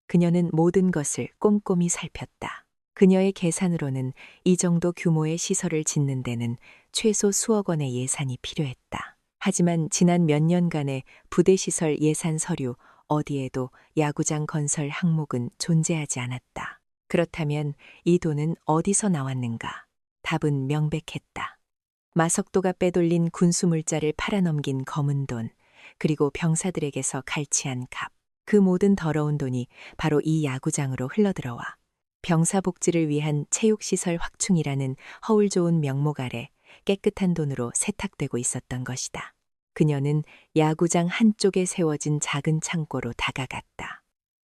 그녀는 모든 것을 꼼꼼히 살폈다. 그녀의 계산으로는 이 정도 규모의 시설을 짓는 데는 최소 수억 원의 예산이 필요했다. 하지만 지난 몇 년간의 부대시설 예산 서류 어디에도 야구장 건설 항목은 존재하지 않았다. 그렇다면 이 돈은 어디서 나왔는가? 답은 명백했다. 마석도가 빼돌린 군수물자를 팔아넘긴 검은 돈, 그리고 병사들에게서 갈취한 값. 그 모든 더러운 돈이 바로 이 야구장으로 흘러들어와 병사 복지를 위한 체육시설 확충이라는 허울 좋은 명목 아래 깨끗한 돈으로 세탁되고 있었던 것이다. 그녀는 야구장 한쪽에 세워진 작은 창고로 다가갔다.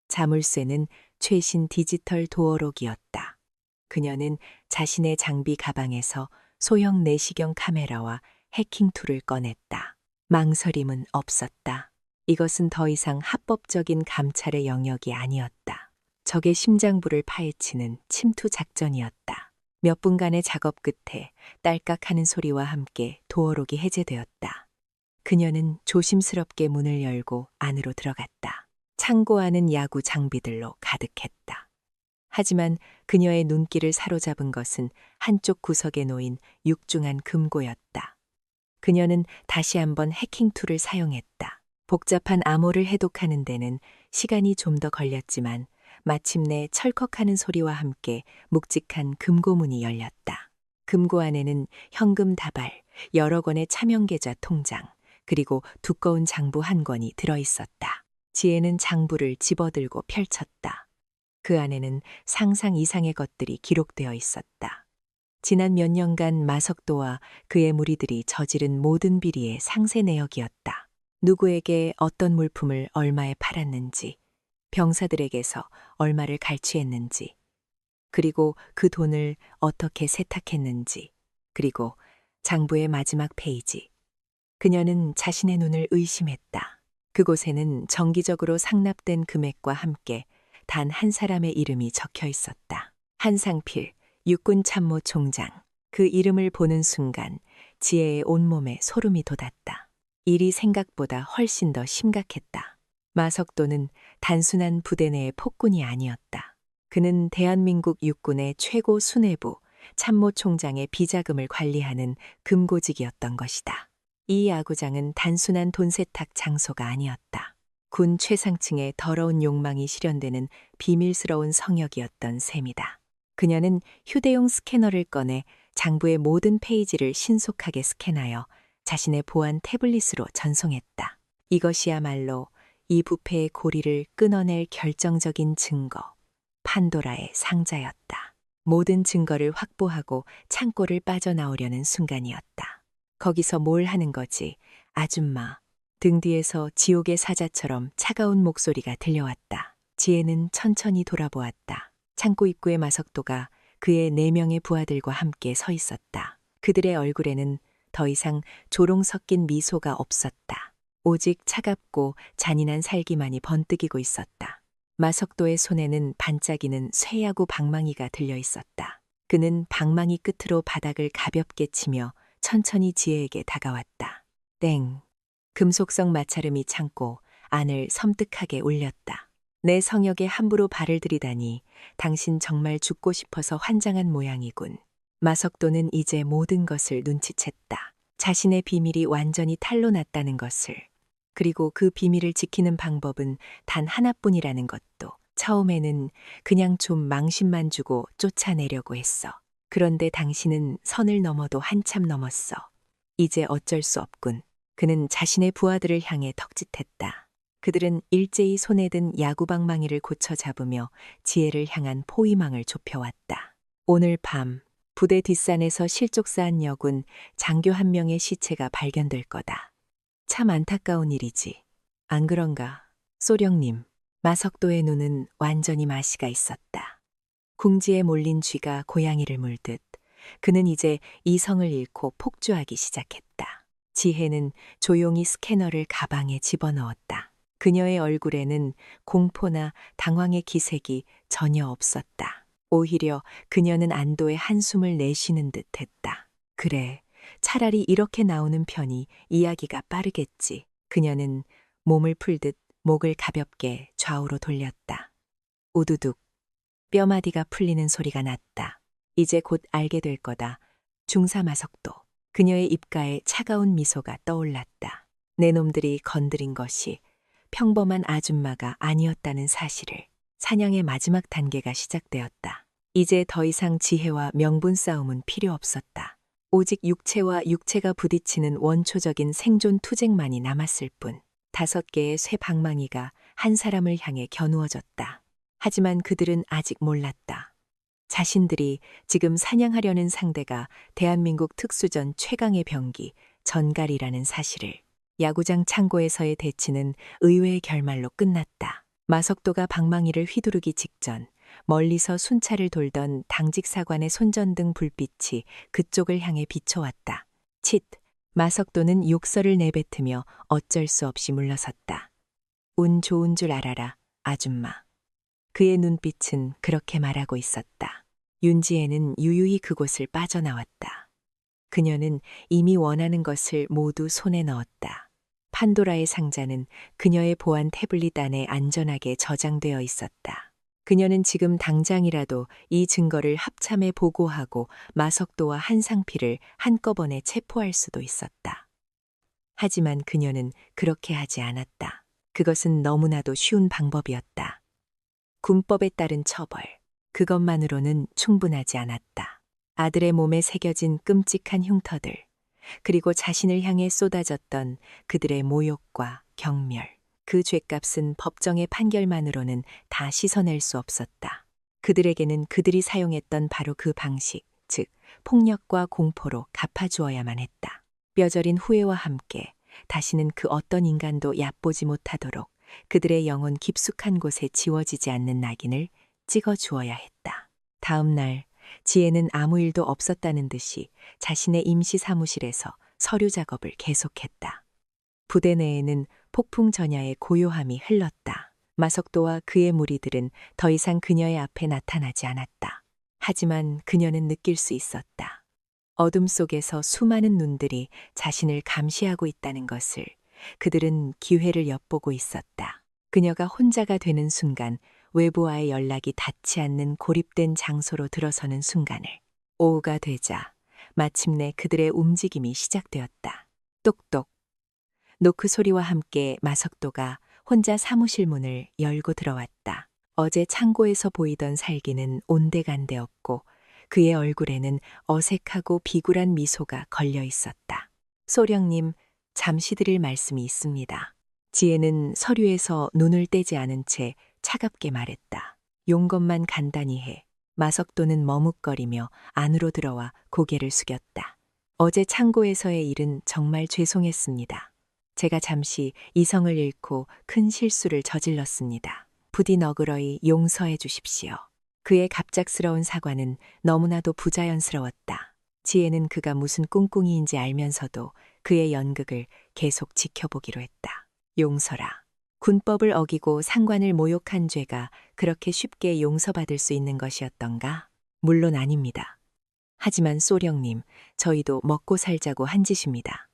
자물쇠는 최신 디지털 도어록이었다. 그녀는 자신의 장비 가방에서 소형 내시경 카메라와 해킹 툴을 꺼냈다. 망설임은 없었다. 이것은 더 이상 합법적인 감찰의 영역이 아니었다. 적의 심장부를 파헤치는 침투 작전이었다. 몇 분간의 작업 끝에 딸깍하는 소리와 함께 도어록이 해제되었다. 그녀는 조심스럽게 문을 열고 안으로 들어갔다. 창고 안은 야구 장비들로 가득했다. 하지만 그녀의 눈길을 사로잡은 것은 한쪽 구석에 놓인 육중한 금고였다. 그녀는 다시 한번 해킹 툴을 사용했다. 복잡한 암호를 해독하는 데는 시간이 좀 더 걸렸지만 마침내 철컥하는 소리와 함께 묵직한 금고문이 열렸다. 금고 안에는 현금 다발, 여러 권의 차명계좌 통장, 그리고 두꺼운 장부 한 권이 들어있었다. 지혜는 장부를 집어들고 펼쳤다. 그 안에는 상상 이상의 것들이 기록되어 있었다. 지난 몇 년간 마석도와 그의 무리들이 저지른 모든 비리의 상세 내역이었다. 누구에게 어떤 물품을 얼마에 팔았는지, 병사들에게서 얼마를 갈취했는지, 그리고 그 돈을 어떻게 세탁했는지, 그리고 장부의 마지막 페이지. 그녀는 자신의 눈을 의심했다. 그곳에는 정기적으로 상납된 금액과 함께 단 한 사람의 이름이 적혀 있었다. 한상필, 육군 참모 총장. 그 이름을 보는 순간 지혜의 온몸에 소름이 돋았다. 일이 생각보다 훨씬 더 심각했다. 마석도는 단순한 부대 내의 폭군이 아니었다. 그는 대한민국 육군의 최고 수뇌부, 참모총장의 비자금을 관리하는 금고직이었던 것이다. 이 야구장은 단순한 돈 세탁 장소가 아니었다. 군 최상층의 더러운 욕망이 실현되는 비밀스러운 성역이었던 셈이다. 그녀는 휴대용 스캐너를 꺼내 장부의 모든 페이지를 신속하게 스캔하여 자신의 보안 태블릿으로 전송했다. 이것이야말로 이 부패의 고리를 끊어낼 결정적인 증거, 판도라의 상자였다. 모든 증거를 확보하고 창고를 빠져나오려는 순간이었다. 거기서 뭘 하는 거지, 아줌마. 등 뒤에서 지옥의 사자처럼 차가운 목소리가 들려왔다. 지혜는 천천히 돌아보았다. 창고 입구의 마석도가 그의 4명의 부하들과 함께 서 있었다. 그들의 얼굴에는 더 이상 조롱 섞인 미소가 없었다. 오직 차갑고 잔인한 살기만이 번뜩이고 있었다. 마석도의 손에는 반짝이는 쇠야구 방망이가 들려 있었다. 그는 방망이 끝으로 바닥을 가볍게 치며 천천히 지혜에게 다가왔다. 땡. 금속성 마찰음이 창고 안을 섬뜩하게 울렸다. 내 성역에 함부로 발을 들이다니 당신 정말 죽고 싶어서 환장한 모양이군. 마석도는 이제 모든 것을 눈치챘다. 자신의 비밀이 완전히 탄로 났다는 것을. 그리고 그 비밀을 지키는 방법은 단 하나뿐이라는 것도. 처음에는 그냥 좀 망신만 주고 쫓아내려고 했어. 그런데 당신은 선을 넘어도 한참 넘었어. 이제 어쩔 수 없군. 그는 자신의 부하들을 향해 턱짓했다. 그들은 일제히 손에 든 야구방망이를 고쳐 잡으며 지혜를 향한 포위망을 좁혀왔다. 오늘 밤 부대 뒷산에서 실족사한 여군 장교 한 명의 시체가 발견될 거다. 참 안타까운 일이지. 안 그런가? 소령님, 마석도의 눈은 완전히 마시가 있었다. 궁지에 몰린 쥐가 고양이를 물듯 그는 이제 이성을 잃고 폭주하기 시작했다. 지혜는 조용히 스캐너를 가방에 집어넣었다. 그녀의 얼굴에는 공포나 당황의 기색이 전혀 없었다. 오히려 그녀는 안도의 한숨을 내쉬는 듯 했다. 그래, 차라리 이렇게 나오는 편이 이야기가 빠르겠지. 그녀는 몸을 풀듯 목을 가볍게 좌우로 돌렸다. 우두둑, 뼈마디가 풀리는 소리가 났다. 이제 곧 알게 될 거다. 중사마석도. 그녀의 입가에 차가운 미소가 떠올랐다. 내 놈들이 건드린 것이 평범한 아줌마가 아니었다는 사실을. 사냥의 마지막 단계가 시작되었다. 이제 더 이상 지혜와 명분 싸움은 필요 없었다. 오직 육체와 육체가 부딪히는 원초적인 생존 투쟁만이 남았을 뿐. 5개의 쇠 방망이가 한 사람을 향해 겨누어졌다. 하지만 그들은 아직 몰랐다. 자신들이 지금 사냥하려는 상대가 대한민국 특수전 최강의 병기 전갈이라는 사실을. 야구장 창고에서의 대치는 의외의 결말로 끝났다. 마석도가 방망이를 휘두르기 직전 멀리서 순찰을 돌던 당직 사관의 손전등 불빛이 그쪽을 향해 비춰왔다. 칫! 마석도는 욕설을 내뱉으며 어쩔 수 없이 물러섰다. 운 좋은 줄 알아라, 아줌마. 그의 눈빛은 그렇게 말하고 있었다. 윤지혜는 유유히 그곳을 빠져나왔다. 그녀는 이미 원하는 것을 모두 손에 넣었다. 판도라의 상자는 그녀의 보안 태블릿 안에 안전하게 저장되어 있었다. 그녀는 지금 당장이라도 이 증거를 합참에 보고하고 마석도와 한상필을 한꺼번에 체포할 수도 있었다. 하지만 그녀는 그렇게 하지 않았다. 그것은 너무나도 쉬운 방법이었다. 군법에 따른 처벌. 그것만으로는 충분하지 않았다. 아들의 몸에 새겨진 끔찍한 흉터들, 그리고 자신을 향해 쏟아졌던 그들의 모욕과 경멸. 그 죗값은 법정의 판결만으로는 다 씻어낼 수 없었다. 그들에게는 그들이 사용했던 바로 그 방식, 즉 폭력과 공포로 갚아주어야만 했다. 뼈저린 후회와 함께 다시는 그 어떤 인간도 얕보지 못하도록 그들의 영혼 깊숙한 곳에 지워지지 않는 낙인을 찍어주어야 했다. 다음 날 지혜는 아무 일도 없었다는 듯이 자신의 임시 사무실에서 서류 작업을 계속했다. 부대 내에는 폭풍 전야의 고요함이 흘렀다. 마석도와 그의 무리들은 더 이상 그녀의 앞에 나타나지 않았다. 하지만 그녀는 느낄 수 있었다. 어둠 속에서 수많은 눈들이 자신을 감시하고 있다는 것을. 그들은 기회를 엿보고 있었다. 그녀가 혼자가 되는 순간 외부와의 연락이 닿지 않는 고립된 장소로 들어서는 순간을. 오후가 되자 마침내 그들의 움직임이 시작되었다. 똑똑. 노크 소리와 함께 마석도가 혼자 사무실 문을 열고 들어왔다. 어제 창고에서 보이던 살기는 온데간데 없고 그의 얼굴에는 어색하고 비굴한 미소가 걸려 있었다. 소령님, 잠시 드릴 말씀이 있습니다. 지혜는 서류에서 눈을 떼지 않은 채 차갑게 말했다. 용것만 간단히 해. 마석도는 머뭇거리며 안으로 들어와 고개를 숙였다. 어제 창고에서의 일은 정말 죄송했습니다. 제가 잠시 이성을 잃고 큰 실수를 저질렀습니다. 부디 너그러이 용서해 주십시오. 그의 갑작스러운 사과는 너무나도 부자연스러웠다. 지혜는 그가 무슨 꿍꿍이인지 알면서도 그의 연극을 계속 지켜보기로 했다. 용서라. 군법을 어기고 상관을 모욕한 죄가 그렇게 쉽게 용서받을 수 있는 것이었던가? 물론 아닙니다. 하지만 소령님, 저희도 먹고 살자고 한 짓입니다.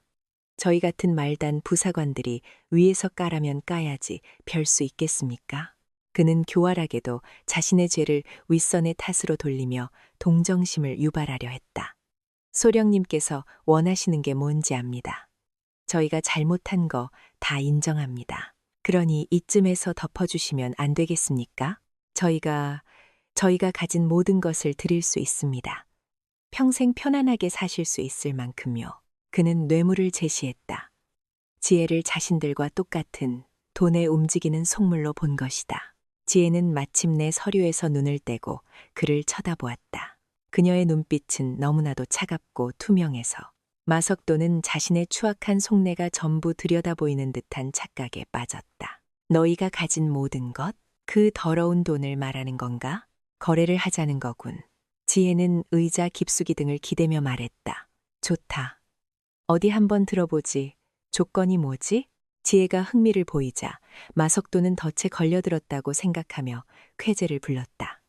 저희 같은 말단 부사관들이 위에서 까라면 까야지 별 수 있겠습니까? 그는 교활하게도 자신의 죄를 윗선의 탓으로 돌리며 동정심을 유발하려 했다. 소령님께서 원하시는 게 뭔지 압니다. 저희가 잘못한 거 다 인정합니다. 그러니 이쯤에서 덮어주시면 안 되겠습니까? 저희가 가진 모든 것을 드릴 수 있습니다. 평생 편안하게 사실 수 있을 만큼요. 그는 뇌물을 제시했다. 지혜를 자신들과 똑같은 돈에 움직이는 속물로 본 것이다. 지혜는 마침내 서류에서 눈을 떼고 그를 쳐다보았다. 그녀의 눈빛은 너무나도 차갑고 투명해서 마석도는 자신의 추악한 속내가 전부 들여다보이는 듯한 착각에 빠졌다. 너희가 가진 모든 것? 그 더러운 돈을 말하는 건가? 거래를 하자는 거군. 지혜는 의자 깁수기 등을 기대며 말했다. 좋다. 어디 한번 들어보지. 조건이 뭐지? 지혜가 흥미를 보이자 마석도는 덫에 걸려들었다고 생각하며 쾌재를 불렀다.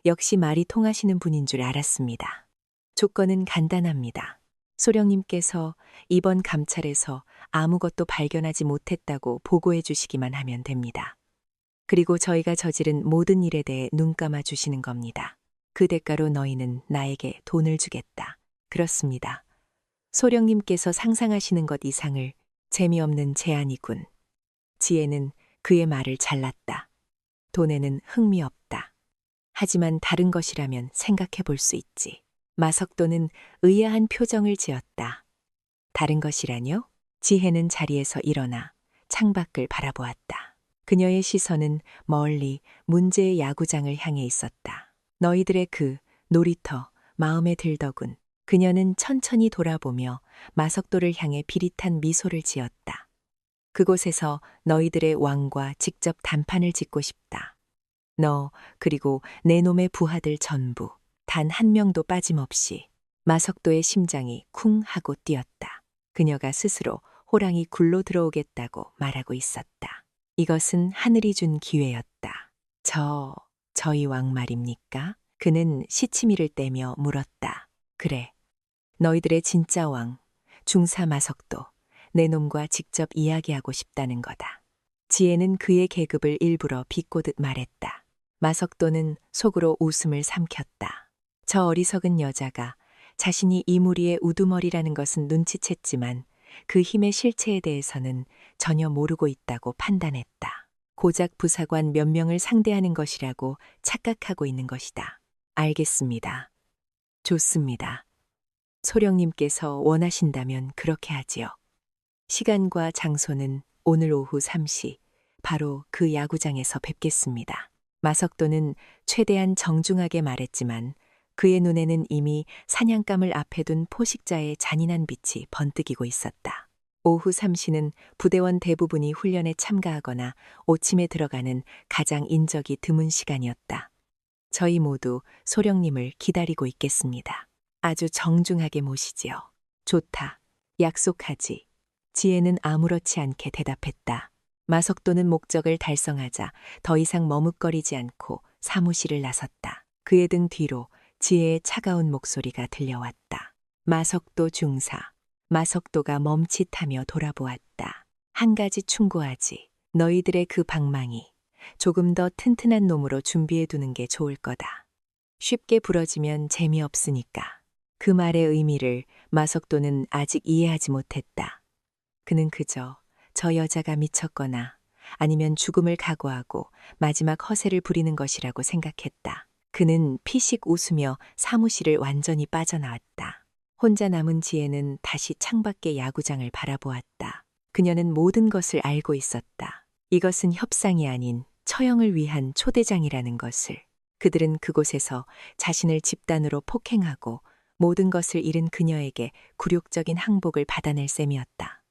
역시 말이 통하시는 분인 줄 알았습니다. 조건은 간단합니다. 소령님께서 이번 감찰에서 아무것도 발견하지 못했다고 보고해 주시기만 하면 됩니다. 그리고 저희가 저지른 모든 일에 대해 눈 감아 주시는 겁니다. 그 대가로 너희는 나에게 돈을 주겠다. 그렇습니다. 소령님께서 상상하시는 것 이상을 재미없는 제안이군. 지혜는 그의 말을 잘랐다. 돈에는 흥미없다. 하지만 다른 것이라면 생각해 볼 수 있지. 마석도는 의아한 표정을 지었다. 다른 것이라뇨? 지혜는 자리에서 일어나 창밖을 바라보았다. 그녀의 시선은 멀리 문제의 야구장을 향해 있었다. 너희들의 그 놀이터 마음에 들더군. 그녀는 천천히 돌아보며 마석도를 향해 비릿한 미소를 지었다. 그곳에서 너희들의 왕과 직접 단판을 짓고 싶다. 너 그리고 내 놈의 부하들 전부 단 한 명도 빠짐없이. 마석도의 심장이 쿵 하고 뛰었다. 그녀가 스스로 호랑이 굴로 들어오겠다고 말하고 있었다. 이것은 하늘이 준 기회였다. 저희 왕 말입니까? 그는 시치미를 떼며 물었다. 그래. 너희들의 진짜 왕, 중사 마석도, 내 놈과 직접 이야기하고 싶다는 거다. 지혜는 그의 계급을 일부러 비꼬듯 말했다. 마석도는 속으로 웃음을 삼켰다. 저 어리석은 여자가 자신이 이 무리의 우두머리라는 것은 눈치챘지만 그 힘의 실체에 대해서는 전혀 모르고 있다고 판단했다. 고작 부사관 몇 명을 상대하는 것이라고 착각하고 있는 것이다. 알겠습니다. 좋습니다. 소령님께서 원하신다면 그렇게 하지요. 시간과 장소는 오늘 오후 3시, 바로 그 야구장에서 뵙겠습니다. 마석도는 최대한 정중하게 말했지만 그의 눈에는 이미 사냥감을 앞에 둔 포식자의 잔인한 빛이 번뜩이고 있었다. 오후 3시는 부대원 대부분이 훈련에 참가하거나 오침에 들어가는 가장 인적이 드문 시간이었다. 저희 모두 소령님을 기다리고 있겠습니다. 아주 정중하게 모시지요. 좋다. 약속하지. 지혜는 아무렇지 않게 대답했다. 마석도는 목적을 달성하자 더 이상 머뭇거리지 않고 사무실을 나섰다. 그의 등 뒤로 지혜의 차가운 목소리가 들려왔다. 마석도 중사. 마석도가 멈칫하며 돌아보았다. 한 가지 충고하지. 너희들의 그 방망이 조금 더 튼튼한 놈으로 준비해 두는 게 좋을 거다. 쉽게 부러지면 재미없으니까. 그 말의 의미를 마석도는 아직 이해하지 못했다. 그는 그저 저 여자가 미쳤거나 아니면 죽음을 각오하고 마지막 허세를 부리는 것이라고 생각했다. 그는 피식 웃으며 사무실을 완전히 빠져나왔다. 혼자 남은 지혜는 다시 창밖의 야구장을 바라보았다. 그녀는 모든 것을 알고 있었다. 이것은 협상이 아닌 처형을 위한 초대장이라는 것을. 그들은 그곳에서 자신을 집단으로 폭행하고 모든 것을 잃은 그녀에게 굴욕적인 항복을 받아낼 셈이었다.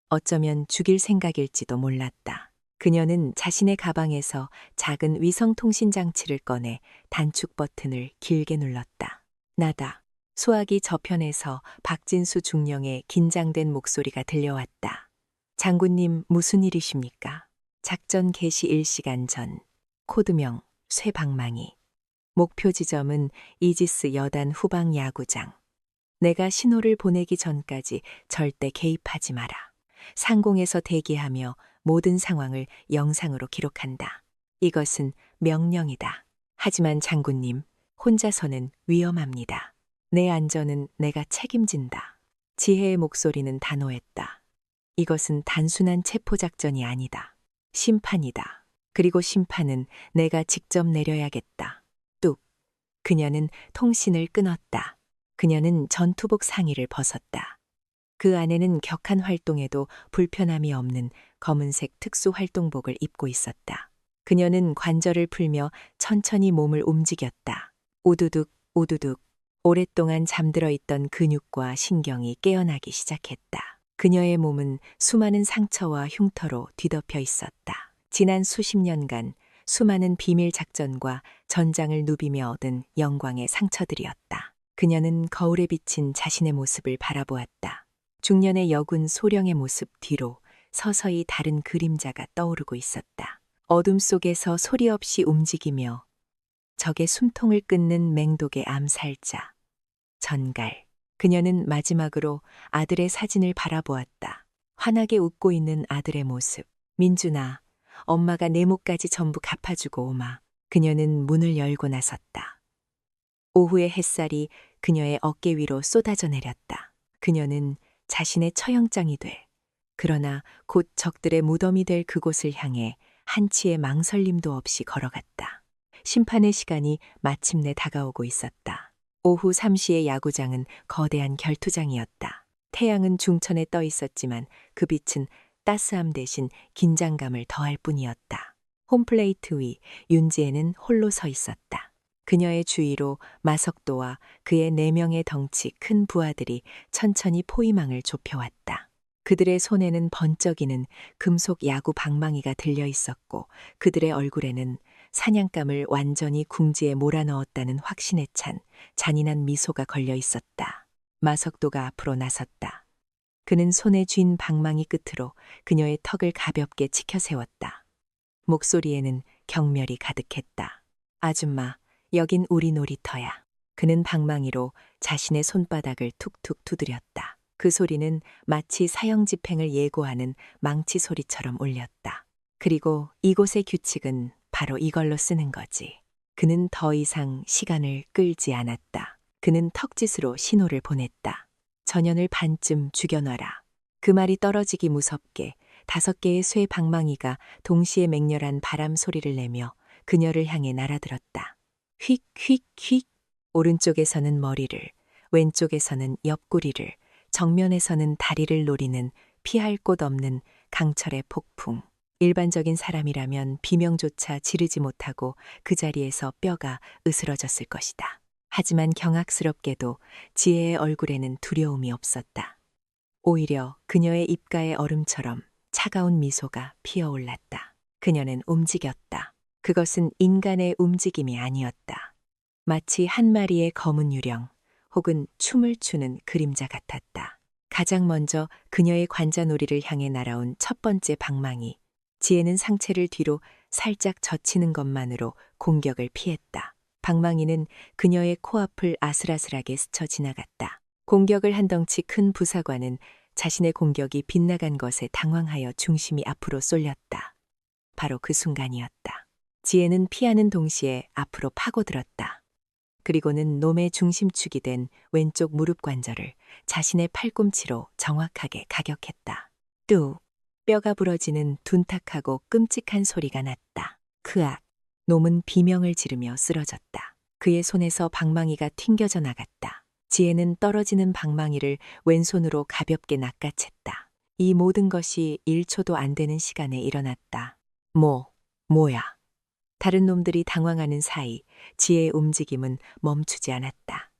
어쩌면 죽일 생각일지도 몰랐다. 그녀는 자신의 가방에서 작은 위성통신 장치를 꺼내 단축 버튼을 길게 눌렀다. 나다. 수화기 저편에서 박진수 중령의 긴장된 목소리가 들려왔다. 장군님, 무슨 일이십니까? 작전 개시 1시간 전. 코드명 쇠방망이. 목표 지점은 이지스 여단 후방 야구장. 내가 신호를 보내기 전까지 절대 개입하지 마라. 상공에서 대기하며 모든 상황을 영상으로 기록한다. 이것은 명령이다. 하지만 장군님, 혼자서는 위험합니다. 내 안전은 내가 책임진다. 지혜의 목소리는 단호했다. 이것은 단순한 체포작전이 아니다. 심판이다. 그리고 심판은 내가 직접 내려야겠다. 뚝. 그녀는 통신을 끊었다. 그녀는 전투복 상의를 벗었다. 그 안에는 격한 활동에도 불편함이 없는 검은색 특수 활동복을 입고 있었다. 그녀는 관절을 풀며 천천히 몸을 움직였다. 우두둑, 우두둑. 오랫동안 잠들어 있던 근육과 신경이 깨어나기 시작했다. 그녀의 몸은 수많은 상처와 흉터로 뒤덮여 있었다. 지난 수십 년간 수많은 비밀 작전과 전장을 누비며 얻은 영광의 상처들이었다. 그녀는 거울에 비친 자신의 모습을 바라보았다. 중년의 여군 소령의 모습 뒤로 서서히 다른 그림자가 떠오르고 있었다. 어둠 속에서 소리 없이 움직이며 적의 숨통을 끊는 맹독의 암살자. 전갈. 그녀는 마지막으로 아들의 사진을 바라보았다. 환하게 웃고 있는 아들의 모습. 민준아, 엄마가 내 몫까지 전부 갚아주고 오마. 그녀는 문을 열고 나섰다. 오후의 햇살이 그녀의 어깨 위로 쏟아져 내렸다. 그녀는 자신의 처형장이 돼. 그러나 곧 적들의 무덤이 될 그곳을 향해 한치의 망설임도 없이 걸어갔다. 심판의 시간이 마침내 다가오고 있었다. 오후 3시의 야구장은 거대한 결투장이었다. 태양은 중천에 떠 있었지만 그 빛은 따스함 대신 긴장감을 더할 뿐이었다. 홈플레이트 위 윤지혜는 홀로 서 있었다. 그녀의 주위로 마석도와 그의 4명의 덩치 큰 부하들이 천천히 포위망을 좁혀왔다. 그들의 손에는 번쩍이는 금속 야구 방망이가 들려 있었고 그들의 얼굴에는 사냥감을 완전히 궁지에 몰아넣었다는 확신에 찬 잔인한 미소가 걸려 있었다. 마석도가 앞으로 나섰다. 그는 손에 쥔 방망이 끝으로 그녀의 턱을 가볍게 치켜 세웠다. 목소리에는 경멸이 가득했다. 아줌마, 여긴 우리 놀이터야. 그는 방망이로 자신의 손바닥을 툭툭 두드렸다. 그 소리는 마치 사형 집행을 예고하는 망치 소리처럼 울렸다. 그리고 이곳의 규칙은 바로 이걸로 쓰는 거지. 그는 더 이상 시간을 끌지 않았다. 그는 턱짓으로 신호를 보냈다. 전현을 반쯤 죽여놔라. 그 말이 떨어지기 무섭게 5개의 쇠 방망이가 동시에 맹렬한 바람 소리를 내며 그녀를 향해 날아들었다. 휙, 휙, 휙. 오른쪽에서는 머리를, 왼쪽에서는 옆구리를, 정면에서는 다리를 노리는 피할 곳 없는 강철의 폭풍. 일반적인 사람이라면 비명조차 지르지 못하고 그 자리에서 뼈가 으스러졌을 것이다. 하지만 경악스럽게도 지혜의 얼굴에는 두려움이 없었다. 오히려 그녀의 입가의 얼음처럼 차가운 미소가 피어올랐다. 그녀는 움직였다. 그것은 인간의 움직임이 아니었다. 마치 한 마리의 검은 유령 혹은 춤을 추는 그림자 같았다. 가장 먼저 그녀의 관자놀이를 향해 날아온 첫 번째 방망이. 지혜는 상체를 뒤로 살짝 젖히는 것만으로 공격을 피했다. 방망이는 그녀의 코앞을 아슬아슬하게 스쳐 지나갔다. 공격을 한 덩치 큰 부사관은 자신의 공격이 빗나간 것에 당황하여 중심이 앞으로 쏠렸다. 바로 그 순간이었다. 지혜는 피하는 동시에 앞으로 파고들었다. 그리고는 놈의 중심축이 된 왼쪽 무릎 관절을 자신의 팔꿈치로 정확하게 가격했다. 뚝! 뼈가 부러지는 둔탁하고 끔찍한 소리가 났다. 크악! 놈은 비명을 지르며 쓰러졌다. 그의 손에서 방망이가 튕겨져 나갔다. 지혜는 떨어지는 방망이를 왼손으로 가볍게 낚아챘다. 이 모든 것이 1초도 안 되는 시간에 일어났다. 뭐야? 다른 놈들이 당황하는 사이 지혜의 움직임은 멈추지 않았다.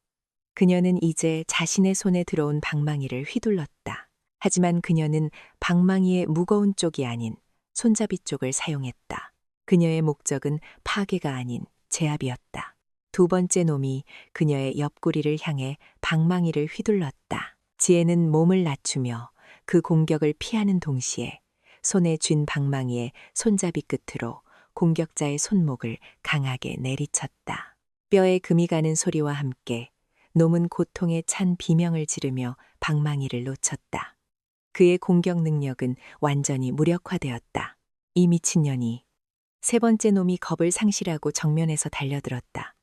그녀는 이제 자신의 손에 들어온 방망이를 휘둘렀다. 하지만 그녀는 방망이의 무거운 쪽이 아닌 손잡이 쪽을 사용했다. 그녀의 목적은 파괴가 아닌 제압이었다. 두 번째 놈이 그녀의 옆구리를 향해 방망이를 휘둘렀다. 지혜는 몸을 낮추며 그 공격을 피하는 동시에 손에 쥔 방망이의 손잡이 끝으로 공격자의 손목을 강하게 내리쳤다. 뼈에 금이 가는 소리와 함께 놈은 고통에 찬 비명을 지르며 방망이를 놓쳤다. 그의 공격 능력은 완전히 무력화되었다. 이 미친년이. 세 번째 놈이 겁을 상실하고 정면에서 달려들었다.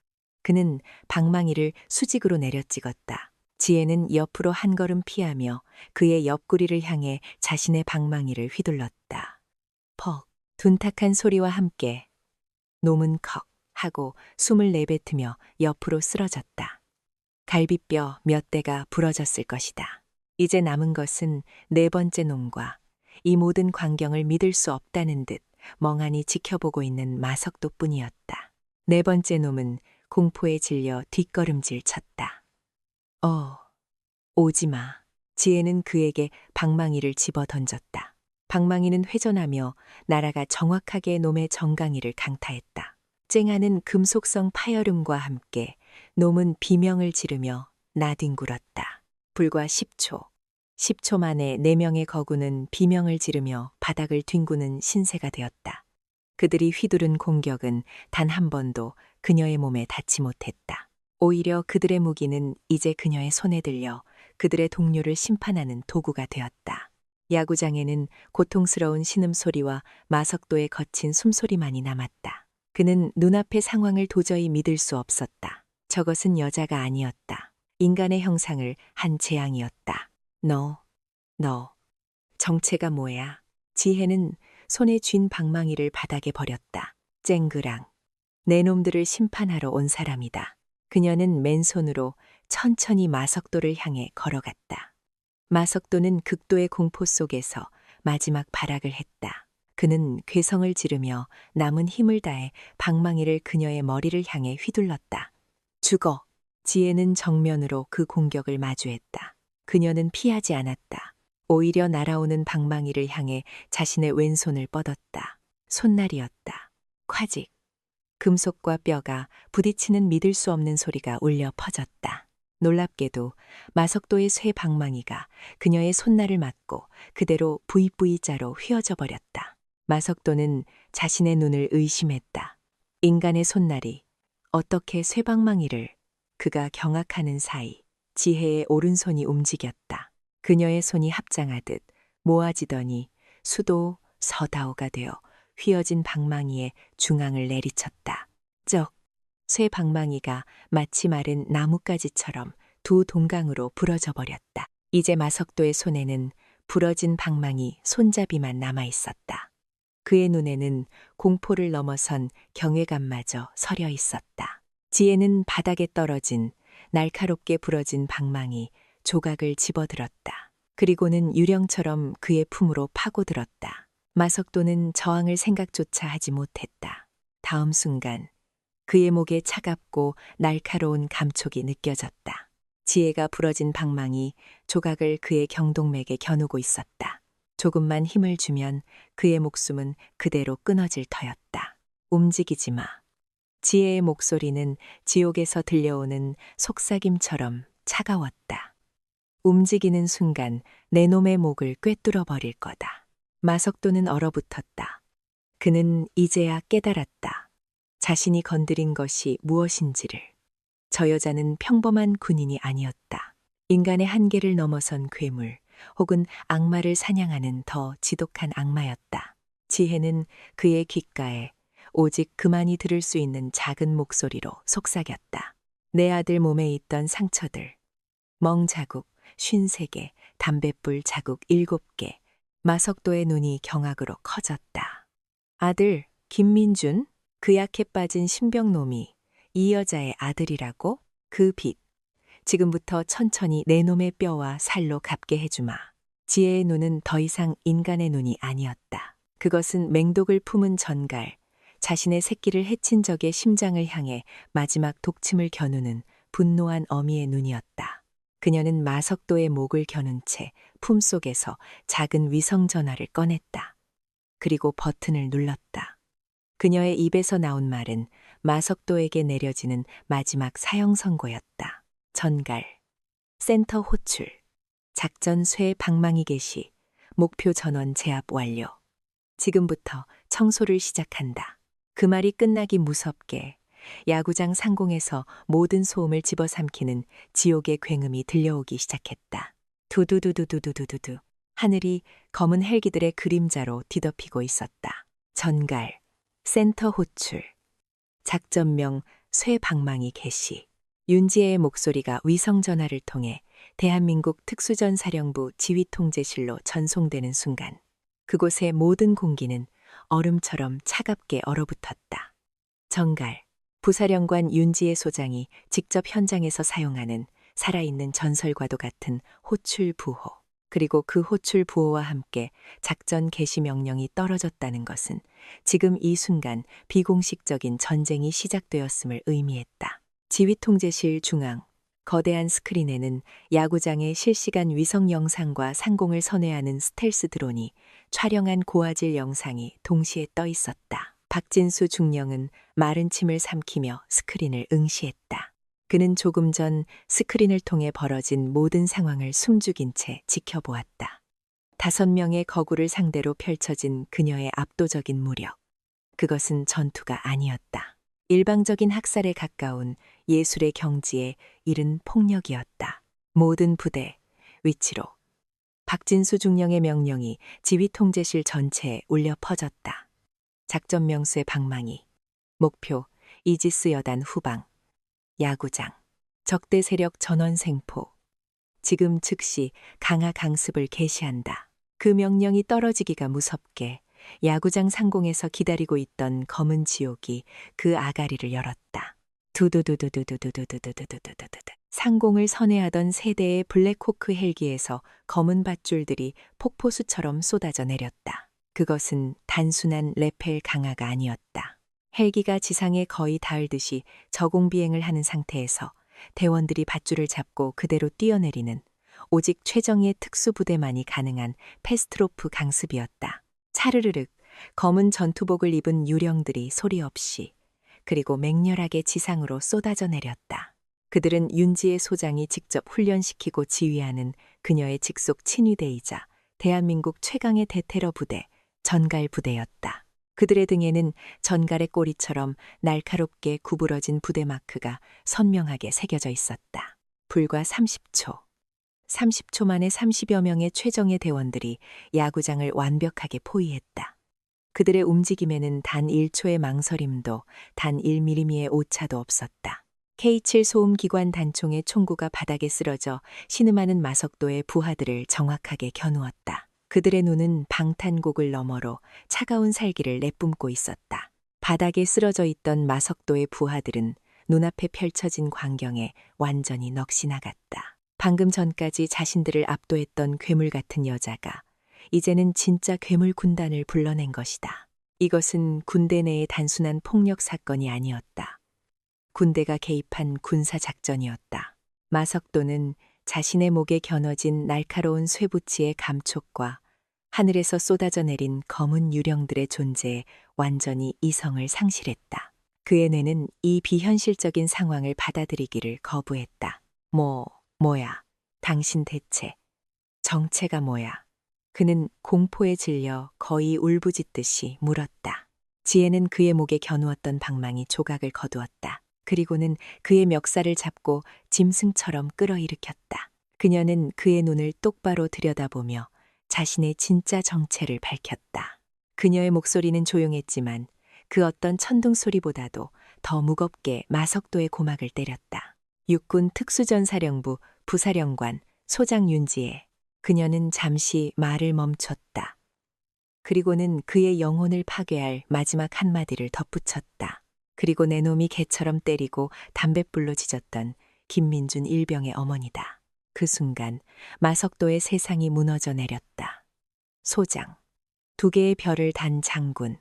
그는 방망이를 수직으로 내려찍었다. 지혜는 옆으로 한 걸음 피하며 그의 옆구리를 향해 자신의 방망이를 휘둘렀다. 퍽! 둔탁한 소리와 함께 놈은 컥 하고 숨을 내뱉으며 옆으로 쓰러졌다. 갈비뼈 몇 대가 부러졌을 것이다. 이제 남은 것은 네 번째 놈과 이 모든 광경을 믿을 수 없다는 듯 멍하니 지켜보고 있는 마석도뿐이었다. 네 번째 놈은 공포에 질려 뒷걸음질 쳤다. 오지 마. 지혜는 그에게 방망이를 집어 던졌다. 방망이는 회전하며 날아가 정확하게 놈의 정강이를 강타했다. 쨍하는 금속성 파열음과 함께 놈은 비명을 지르며 나뒹굴었다. 불과 10초. 10초 만에 4명의 거구는 비명을 지르며 바닥을 뒹구는 신세가 되었다. 그들이 휘두른 공격은 단 한 번도 그녀의 몸에 닿지 못했다. 오히려 그들의 무기는 이제 그녀의 손에 들려 그들의 동료를 심판하는 도구가 되었다. 야구장에는 고통스러운 신음소리와 마석도의 거친 숨소리만이 남았다. 그는 눈앞의 상황을 도저히 믿을 수 없었다. 저것은 여자가 아니었다. 인간의 형상을 한 재앙이었다. 너, 정체가 뭐야? 지혜는 손에 쥔 방망이를 바닥에 버렸다. 쨍그랑. 내 놈들을 심판하러 온 사람이다. 그녀는 맨손으로 천천히 마석도를 향해 걸어갔다. 마석도는 극도의 공포 속에서 마지막 발악을 했다. 그는 괴성을 지르며 남은 힘을 다해 방망이를 그녀의 머리를 향해 휘둘렀다. 죽어! 지혜는 정면으로 그 공격을 마주했다. 그녀는 피하지 않았다. 오히려 날아오는 방망이를 향해 자신의 왼손을 뻗었다. 손날이었다. 콰직. 금속과 뼈가 부딪히는 믿을 수 없는 소리가 울려 퍼졌다. 놀랍게도 마석도의 쇠 방망이가 그녀의 손날을 맞고 그대로 V자로 휘어져 버렸다. 마석도는 자신의 눈을 의심했다. 인간의 손날이 어떻게 쇠방망이를. 그가 경악하는 사이 지혜의 오른손이 움직였다. 그녀의 손이 합장하듯 모아지더니 수도 서다오가 되어 휘어진 방망이의 중앙을 내리쳤다. 쩍! 쇠 방망이가 마치 마른 나뭇가지처럼 두 동강으로 부러져 버렸다. 이제 마석도의 손에는 부러진 방망이 손잡이만 남아 있었다. 그의 눈에는 공포를 넘어선 경외감마저 서려 있었다. 지혜는 바닥에 떨어진 날카롭게 부러진 방망이 조각을 집어들었다. 그리고는 유령처럼 그의 품으로 파고들었다. 마석도는 저항을 생각조차 하지 못했다. 다음 순간 그의 목에 차갑고 날카로운 감촉이 느껴졌다. 지혜가 부러진 방망이 조각을 그의 경동맥에 겨누고 있었다. 조금만 힘을 주면 그의 목숨은 그대로 끊어질 터였다. 움직이지 마. 지혜의 목소리는 지옥에서 들려오는 속삭임처럼 차가웠다. 움직이는 순간 내 놈의 목을 꿰뚫어 버릴 거다. 마석도는 얼어붙었다. 그는 이제야 깨달았다. 자신이 건드린 것이 무엇인지를. 저 여자는 평범한 군인이 아니었다. 인간의 한계를 넘어선 괴물 혹은 악마를 사냥하는 더 지독한 악마였다. 지혜는 그의 귓가에 오직 그만이 들을 수 있는 작은 목소리로 속삭였다. 내 아들 몸에 있던 상처들. 멍 자국 53개, 담뱃불 자국 7개. 마석도의 눈이 경악으로 커졌다. 아들, 김민준? 그 약해 빠진 신병놈이 이 여자의 아들이라고? 그 빚. 지금부터 천천히 내 놈의 뼈와 살로 갚게 해주마. 지혜의 눈은 더 이상 인간의 눈이 아니었다. 그것은 맹독을 품은 전갈, 자신의 새끼를 해친 적의 심장을 향해 마지막 독침을 겨누는 분노한 어미의 눈이었다. 그녀는 마석도의 목을 겨눈 채 품속에서 작은 위성전화를 꺼냈다. 그리고 버튼을 눌렀다. 그녀의 입에서 나온 말은 마석도에게 내려지는 마지막 사형 선고였다. 전갈, 센터 호출, 작전 쇠 방망이 개시, 목표 전원 제압 완료. 지금부터 청소를 시작한다. 그 말이 끝나기 무섭게 야구장 상공에서 모든 소음을 집어삼키는 지옥의 굉음이 들려오기 시작했다. 두두두두두두두두. 하늘이 검은 헬기들의 그림자로 뒤덮이고 있었다. 전갈, 센터 호출, 작전명 쇠 방망이 개시. 윤지혜의 목소리가 위성전화를 통해 대한민국 특수전사령부 지휘통제실로 전송되는 순간 그곳의 모든 공기는 얼음처럼 차갑게 얼어붙었다. 정갈, 부사령관 윤지혜 소장이 직접 현장에서 사용하는 살아있는 전설과도 같은 호출 부호, 그리고 그 호출 부호와 함께 작전 개시 명령이 떨어졌다는 것은 지금 이 순간 비공식적인 전쟁이 시작되었음을 의미했다. 지휘통제실 중앙, 거대한 스크린에는 야구장의 실시간 위성 영상과 상공을 선회하는 스텔스 드론이 촬영한 고화질 영상이 동시에 떠 있었다. 박진수 중령은 마른 침을 삼키며 스크린을 응시했다. 그는 조금 전 스크린을 통해 벌어진 모든 상황을 숨죽인 채 지켜보았다. 5명의 거구를 상대로 펼쳐진 그녀의 압도적인 무력. 그것은 전투가 아니었다. 일방적인 학살에 가까운 예술의 경지에 이른 폭력이었다. 모든 부대, 위치로. 박진수 중령의 명령이 지휘 통제실 전체에 울려 퍼졌다. 작전 명수의 방망이. 목표, 이지스 여단 후방. 야구장. 적대 세력 전원 생포. 지금 즉시 강화 강습을 개시한다. 그 명령이 떨어지기가 무섭게 야구장 상공에서 기다리고 있던 검은 지옥이 그 아가리를 열었다. 두두두두두두두두두두두두두두. 상공을 선회하던 세 대의 블랙호크 헬기에서 검은 밧줄들이 폭포수처럼 쏟아져 내렸다. 그것은 단순한 레펠 강화가 아니었다. 헬기가 지상에 거의 닿을듯이 저공 비행을 하는 상태에서 대원들이 밧줄을 잡고 그대로 뛰어내리는 오직 최정예 특수부대만이 가능한 패스트로프 강습이었다. 차르르륵 검은 전투복을 입은 유령들이 소리 없이 그리고 맹렬하게 지상으로 쏟아져 내렸다. 그들은 윤지의 소장이 직접 훈련시키고 지휘하는 그녀의 직속 친위대이자 대한민국 최강의 대테러 부대, 전갈 부대였다. 그들의 등에는 전갈의 꼬리처럼 날카롭게 구부러진 부대 마크가 선명하게 새겨져 있었다. 불과 30초 만에 30여 명의 최정예 대원들이 야구장을 완벽하게 포위했다. 그들의 움직임에는 단 1초의 망설임도 단 1mm의 오차도 없었다. K7 소음기관 단총의 총구가 바닥에 쓰러져 신음하는 마석도의 부하들을 정확하게 겨누었다. 그들의 눈은 방탄곡을 너머로 차가운 살기를 내뿜고 있었다. 바닥에 쓰러져 있던 마석도의 부하들은 눈앞에 펼쳐진 광경에 완전히 넋이 나갔다. 방금 전까지 자신들을 압도했던 괴물 같은 여자가 이제는 진짜 괴물 군단을 불러낸 것이다. 이것은 군대 내의 단순한 폭력 사건이 아니었다. 군대가 개입한 군사작전이었다. 마석도는 자신의 목에 겨눠진 날카로운 쇠붙이의 감촉과 하늘에서 쏟아져 내린 검은 유령들의 존재에 완전히 이성을 상실했다. 그의 뇌는 이 비현실적인 상황을 받아들이기를 거부했다. 뭐야? 당신 대체 정체가 뭐야? 그는 공포에 질려 거의 울부짖듯이 물었다. 지혜는 그의 목에 겨누었던 방망이 조각을 거두었다. 그리고는 그의 멱살을 잡고 짐승처럼 끌어일으켰다. 그녀는 그의 눈을 똑바로 들여다보며 자신의 진짜 정체를 밝혔다. 그녀의 목소리는 조용했지만 그 어떤 천둥 소리보다도 더 무겁게 마석도의 고막을 때렸다. 육군 특수전사령부 부사령관 소장 윤지혜. 그녀는 잠시 말을 멈췄다. 그리고는 그의 영혼을 파괴할 마지막 한마디를 덧붙였다. 그리고 내 놈이 개처럼 때리고 담뱃불로 지졌던 김민준 일병의 어머니다. 그 순간 마석도의 세상이 무너져 내렸다. 소장, 2개의 별을 단 장군.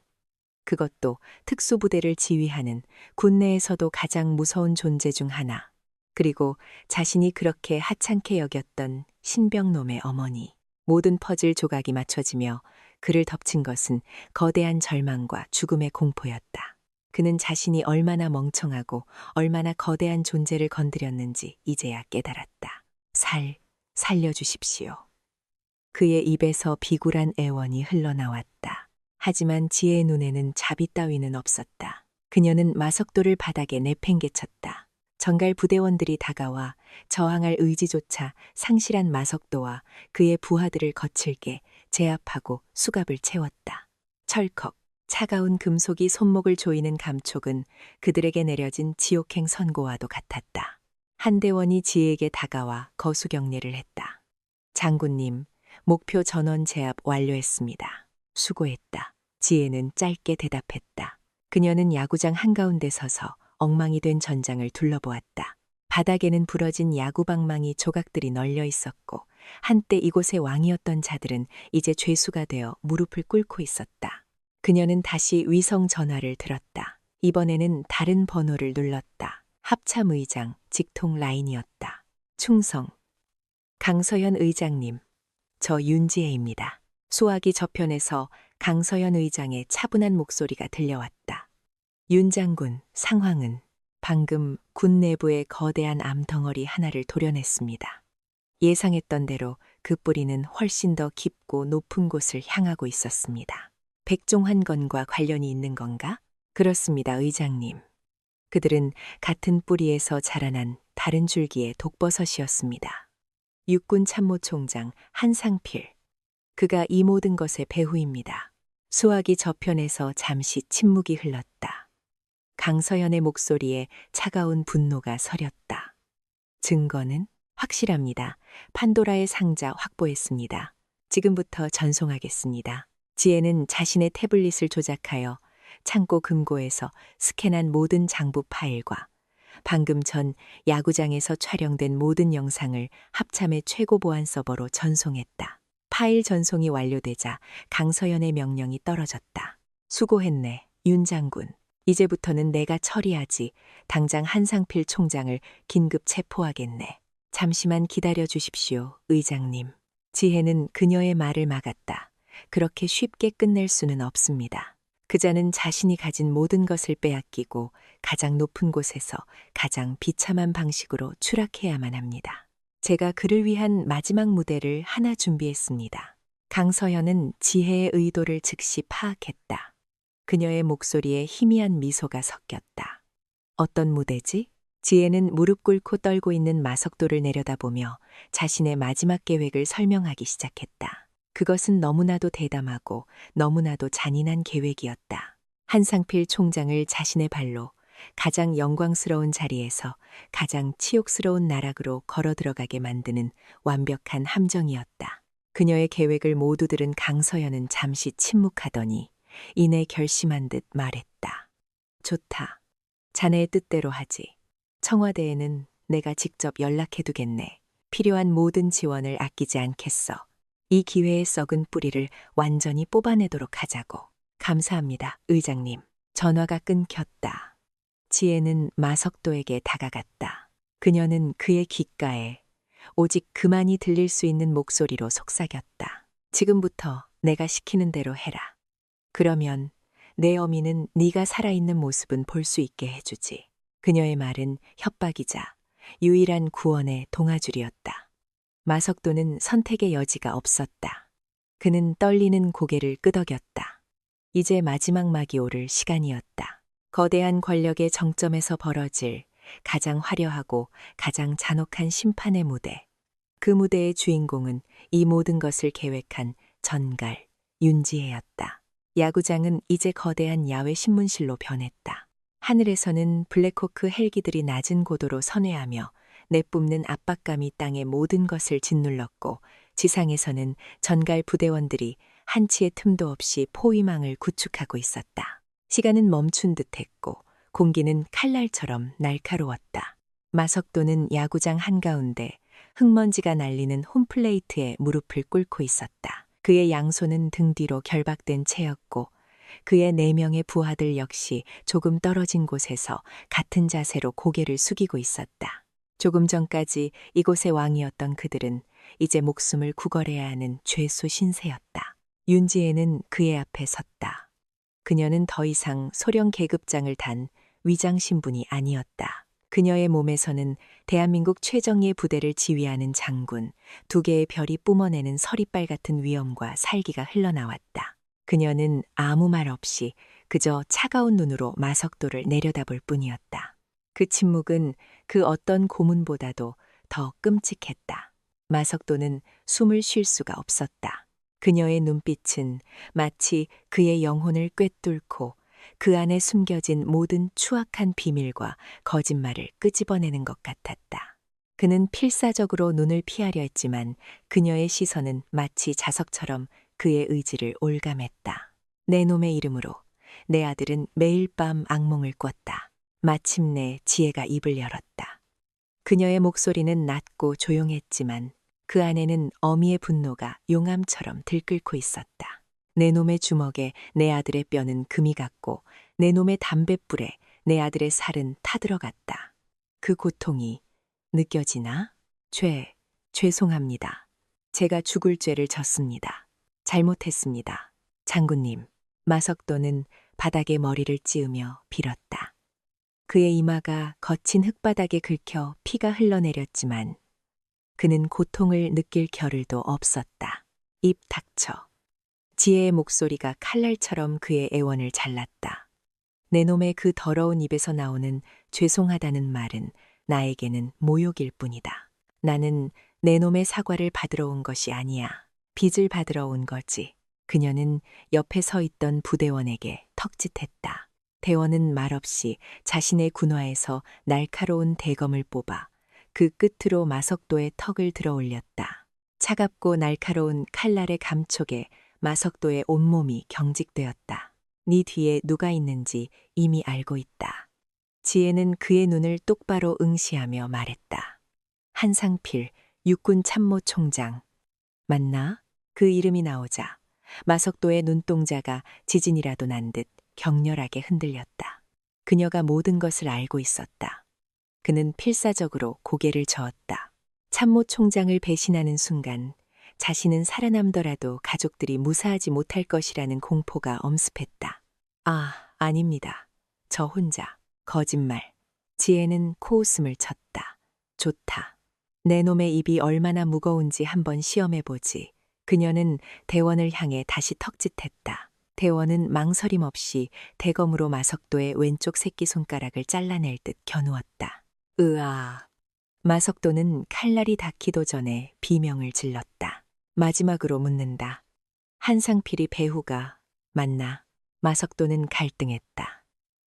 그것도 특수부대를 지휘하는 군내에서도 가장 무서운 존재 중 하나. 그리고 자신이 그렇게 하찮게 여겼던 신병놈의 어머니. 모든 퍼즐 조각이 맞춰지며 그를 덮친 것은 거대한 절망과 죽음의 공포였다. 그는 자신이 얼마나 멍청하고 얼마나 거대한 존재를 건드렸는지 이제야 깨달았다. 살려주십시오. 그의 입에서 비굴한 애원이 흘러나왔다. 하지만 지혜의 눈에는 자비 따위는 없었다. 그녀는 마석도를 바닥에 내팽개쳤다. 전갈 부대원들이 다가와 저항할 의지조차 상실한 마석도와 그의 부하들을 거칠게 제압하고 수갑을 채웠다. 철컥, 차가운 금속이 손목을 조이는 감촉은 그들에게 내려진 지옥행 선고와도 같았다. 한 대원이 지혜에게 다가와 거수경례를 했다. 장군님, 목표 전원 제압 완료했습니다. 수고했다. 지혜는 짧게 대답했다. 그녀는 야구장 한가운데 서서 엉망이 된 전장을 둘러보았다. 바닥에는 부러진 야구방망이 조각들이 널려 있었고 한때 이곳의 왕이었던 자들은 이제 죄수가 되어 무릎을 꿇고 있었다. 그녀는 다시 위성 전화를 들었다. 이번에는 다른 번호를 눌렀다. 합참의장 직통 라인이었다. 충성. 강서현 의장님, 저 윤지혜입니다. 소화기 저편에서 강서현 의장의 차분한 목소리가 들려왔다. 윤 장군, 상황은 방금 군 내부의 거대한 암덩어리 하나를 도려냈습니다. 예상했던 대로 그 뿌리는 훨씬 더 깊고 높은 곳을 향하고 있었습니다. 백종환 건과 관련이 있는 건가? 그렇습니다, 의장님. 그들은 같은 뿌리에서 자라난 다른 줄기의 독버섯이었습니다. 육군 참모총장 한상필. 그가 이 모든 것의 배후입니다. 수화기 저편에서 잠시 침묵이 흘렀다. 강서연의 목소리에 차가운 분노가 서렸다. 증거는? 확실합니다. 판도라의 상자 확보했습니다. 지금부터 전송하겠습니다. 지혜는 자신의 태블릿을 조작하여 창고 금고에서 스캔한 모든 장부 파일과 방금 전 야구장에서 촬영된 모든 영상을 합참의 최고 보안 서버로 전송했다. 파일 전송이 완료되자 강서연의 명령이 떨어졌다. 수고했네, 윤 장군. 이제부터는 내가 처리하지. 당장 한상필 총장을 긴급 체포하겠네. 잠시만 기다려 주십시오, 의장님. 지혜는 그녀의 말을 막았다. 그렇게 쉽게 끝낼 수는 없습니다. 그자는 자신이 가진 모든 것을 빼앗기고 가장 높은 곳에서 가장 비참한 방식으로 추락해야만 합니다. 제가 그를 위한 마지막 무대를 하나 준비했습니다. 강서연은 지혜의 의도를 즉시 파악했다. 그녀의 목소리에 희미한 미소가 섞였다. 어떤 무대지? 지혜는 무릎 꿇고 떨고 있는 마석도를 내려다보며 자신의 마지막 계획을 설명하기 시작했다. 그것은 너무나도 대담하고 너무나도 잔인한 계획이었다. 한상필 총장을 자신의 발로 가장 영광스러운 자리에서 가장 치욕스러운 나락으로 걸어 들어가게 만드는 완벽한 함정이었다. 그녀의 계획을 모두 들은 강서연은 잠시 침묵하더니 이내 결심한 듯 말했다. 좋다. 자네의 뜻대로 하지. 청와대에는 내가 직접 연락해두겠네. 필요한 모든 지원을 아끼지 않겠어. 이 기회의 썩은 뿌리를 완전히 뽑아내도록 하자고. 감사합니다, 의장님. 전화가 끊겼다. 지혜는 마석도에게 다가갔다. 그녀는 그의 귓가에 오직 그만이 들릴 수 있는 목소리로 속삭였다. 지금부터 내가 시키는 대로 해라. 그러면 내 어미는 네가 살아있는 모습은 볼 수 있게 해주지. 그녀의 말은 협박이자 유일한 구원의 동아줄이었다. 마석도는 선택의 여지가 없었다. 그는 떨리는 고개를 끄덕였다. 이제 마지막 막이 오를 시간이었다. 거대한 권력의 정점에서 벌어질 가장 화려하고 가장 잔혹한 심판의 무대. 그 무대의 주인공은 이 모든 것을 계획한 전갈, 윤지혜였다. 야구장은 이제 거대한 야외 신문실로 변했다. 하늘에서는 블랙호크 헬기들이 낮은 고도로 선회하며 내뿜는 압박감이 땅의 모든 것을 짓눌렀고, 지상에서는 전갈 부대원들이 한치의 틈도 없이 포위망을 구축하고 있었다. 시간은 멈춘 듯했고 공기는 칼날처럼 날카로웠다. 마석도는 야구장 한가운데 흙먼지가 날리는 홈플레이트에 무릎을 꿇고 있었다. 그의 양손은 등 뒤로 결박된 채였고 그의 4명의 부하들 역시 조금 떨어진 곳에서 같은 자세로 고개를 숙이고 있었다. 조금 전까지 이곳의 왕이었던 그들은 이제 목숨을 구걸해야 하는 죄수 신세였다. 윤지혜는 그의 앞에 섰다. 그녀는 더 이상 소령 계급장을 단 위장 신분이 아니었다. 그녀의 몸에서는 대한민국 최정예 부대를 지휘하는 장군, 2개의 별이 뿜어내는 서리빨 같은 위엄과 살기가 흘러나왔다. 그녀는 아무 말 없이 그저 차가운 눈으로 마석도를 내려다볼 뿐이었다. 그 침묵은 그 어떤 고문보다도 더 끔찍했다. 마석도는 숨을 쉴 수가 없었다. 그녀의 눈빛은 마치 그의 영혼을 꿰뚫고 그 안에 숨겨진 모든 추악한 비밀과 거짓말을 끄집어내는 것 같았다. 그는 필사적으로 눈을 피하려 했지만 그녀의 시선은 마치 자석처럼 그의 의지를 올감했다. 내 놈의 이름으로 내 아들은 매일 밤 악몽을 꿨다. 마침내 지혜가 입을 열었다. 그녀의 목소리는 낮고 조용했지만 그 안에는 어미의 분노가 용암처럼 들끓고 있었다. 내 놈의 주먹에 내 아들의 뼈는 금이 갔고 내 놈의 담뱃불에 내 아들의 살은 타들어갔다. 그 고통이 느껴지나? 죄송합니다. 제가 죽을 죄를 졌습니다. 잘못했습니다. 장군님. 마석도는 바닥에 머리를 찌으며 빌었다. 그의 이마가 거친 흙바닥에 긁혀 피가 흘러내렸지만 그는 고통을 느낄 겨를도 없었다. 입 닥쳐. 지혜의 목소리가 칼날처럼 그의 애원을 잘랐다. 내 놈의 그 더러운 입에서 나오는 죄송하다는 말은 나에게는 모욕일 뿐이다. 나는 내 놈의 사과를 받으러 온 것이 아니야. 빚을 받으러 온 거지. 그녀는 옆에 서 있던 부대원에게 턱짓했다. 대원은 말없이 자신의 군화에서 날카로운 대검을 뽑아 그 끝으로 마석도의 턱을 들어 올렸다. 차갑고 날카로운 칼날의 감촉에 마석도의 온몸이 경직되었다. 네 뒤에 누가 있는지 이미 알고 있다. 지혜는 그의 눈을 똑바로 응시하며 말했다. 한상필 육군 참모총장. 맞나? 그 이름이 나오자 마석도의 눈동자가 지진이라도 난 듯 격렬하게 흔들렸다. 그녀가 모든 것을 알고 있었다. 그는 필사적으로 고개를 저었다. 참모총장을 배신하는 순간 자신은 살아남더라도 가족들이 무사하지 못할 것이라는 공포가 엄습했다. 아닙니다. 저 혼자. 거짓말. 지혜는 코웃음을 쳤다. 좋다. 내 놈의 입이 얼마나 무거운지 한번 시험해보지. 그녀는 대원을 향해 다시 턱짓했다. 대원은 망설임 없이 대검으로 마석도의 왼쪽 새끼손가락을 잘라낼 듯 겨누었다. 으아. 마석도는 칼날이 닿기도 전에 비명을 질렀다. 마지막으로 묻는다. 한상필이 배후가 맞나? 마석도는 갈등했다.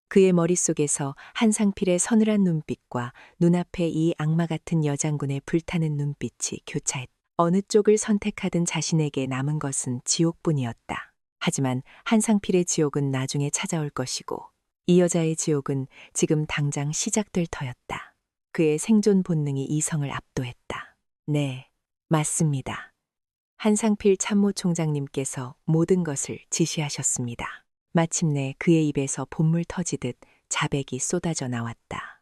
그의 머릿속에서 한상필의 서늘한 눈빛과 눈앞에 이 악마 같은 여장군의 불타는 눈빛이 교차했다. 어느 쪽을 선택하든 자신에게 남은 것은 지옥뿐이었다. 하지만 한상필의 지옥은 나중에 찾아올 것이고 이 여자의 지옥은 지금 당장 시작될 터였다. 그의 생존 본능이 이성을 압도했다. 네, 맞습니다. 한상필 참모총장님께서 모든 것을 지시하셨습니다. 마침내 그의 입에서 본물 터지듯 자백이 쏟아져 나왔다.